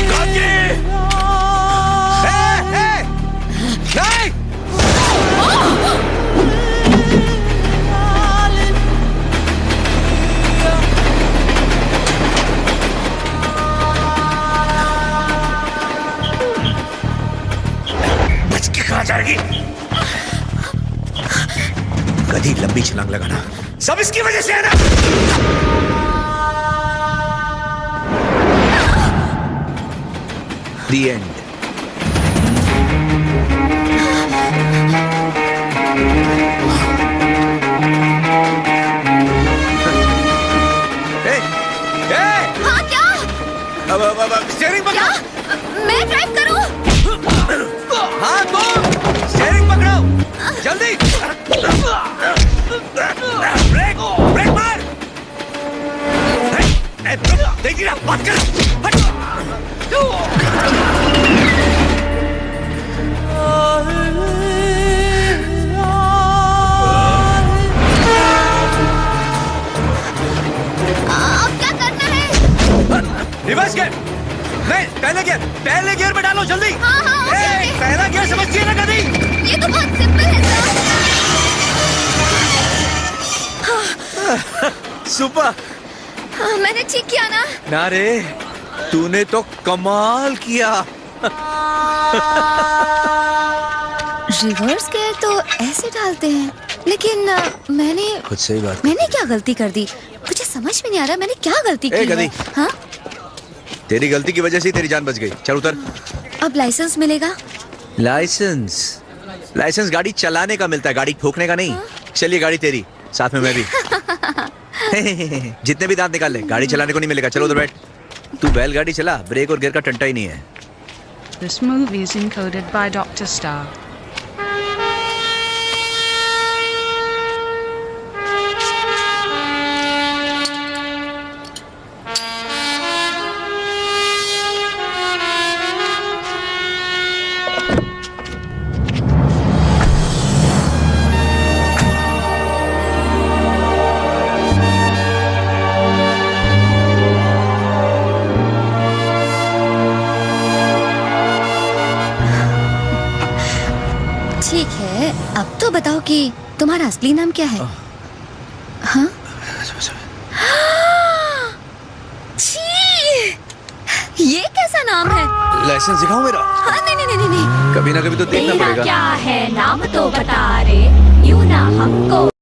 काकी! नहीं! बच के कहाँ जाएगी? गधी लंबी छलांग लगाना सब इसकी वजह से है ना। The end. हाँ क्या? स्टीयरिंग क्या? मैं ड्राइव करूं? हाँ तुम स्टीयरिंग पकड़ो जल्दी। ब्रेक ब्रेक मार। देखी ना बात कर। अब क्या करना है? रिवर्स गियर नहीं पहले गियर में डालो जल्दी। हाँ हाँ ओके। पहला गियर समझती है ना कभी? ये तो बहुत सिंपल है सर। सुपर। हाँ, मैंने ठीक किया ना? ना रे तूने तो कमाल किया। रिवर्स गियर तो ऐसे डालते हैं, लेकिन मैंने खुद से ही बात। मैंने क्या गलती कर दी? मुझे समझ में नहीं आ रहा मैंने क्या गलती की है। हाँ? तेरी गलती की वजह से तेरी जान बच गई। चल उतर। अब लाइसेंस मिलेगा? लाइसेंस गाड़ी चलाने का मिलता है, गाड़ी ठोकने का नहीं। चलिए गाड़ी तेरी, साथ में मैं भी। जितने भी दांत निकाल ले, गाड़ी चलाने को नहीं मिलेगा। चलो उधर बैठ। तू बैलगाड़ी चला, ब्रेक और गियर का टंटा ही नहीं है। This movie is encoded by Dr. Star. कि तुम्हारा असली नाम क्या है? हाँ? छी! ये कैसा नाम है? लाइसेंस दिखाऊं मेरा? हाँ, नहीं। कभी ना कभी तो देखना तेरा पड़ेगा। क्या है नाम तो बता रे, यूं ना हमको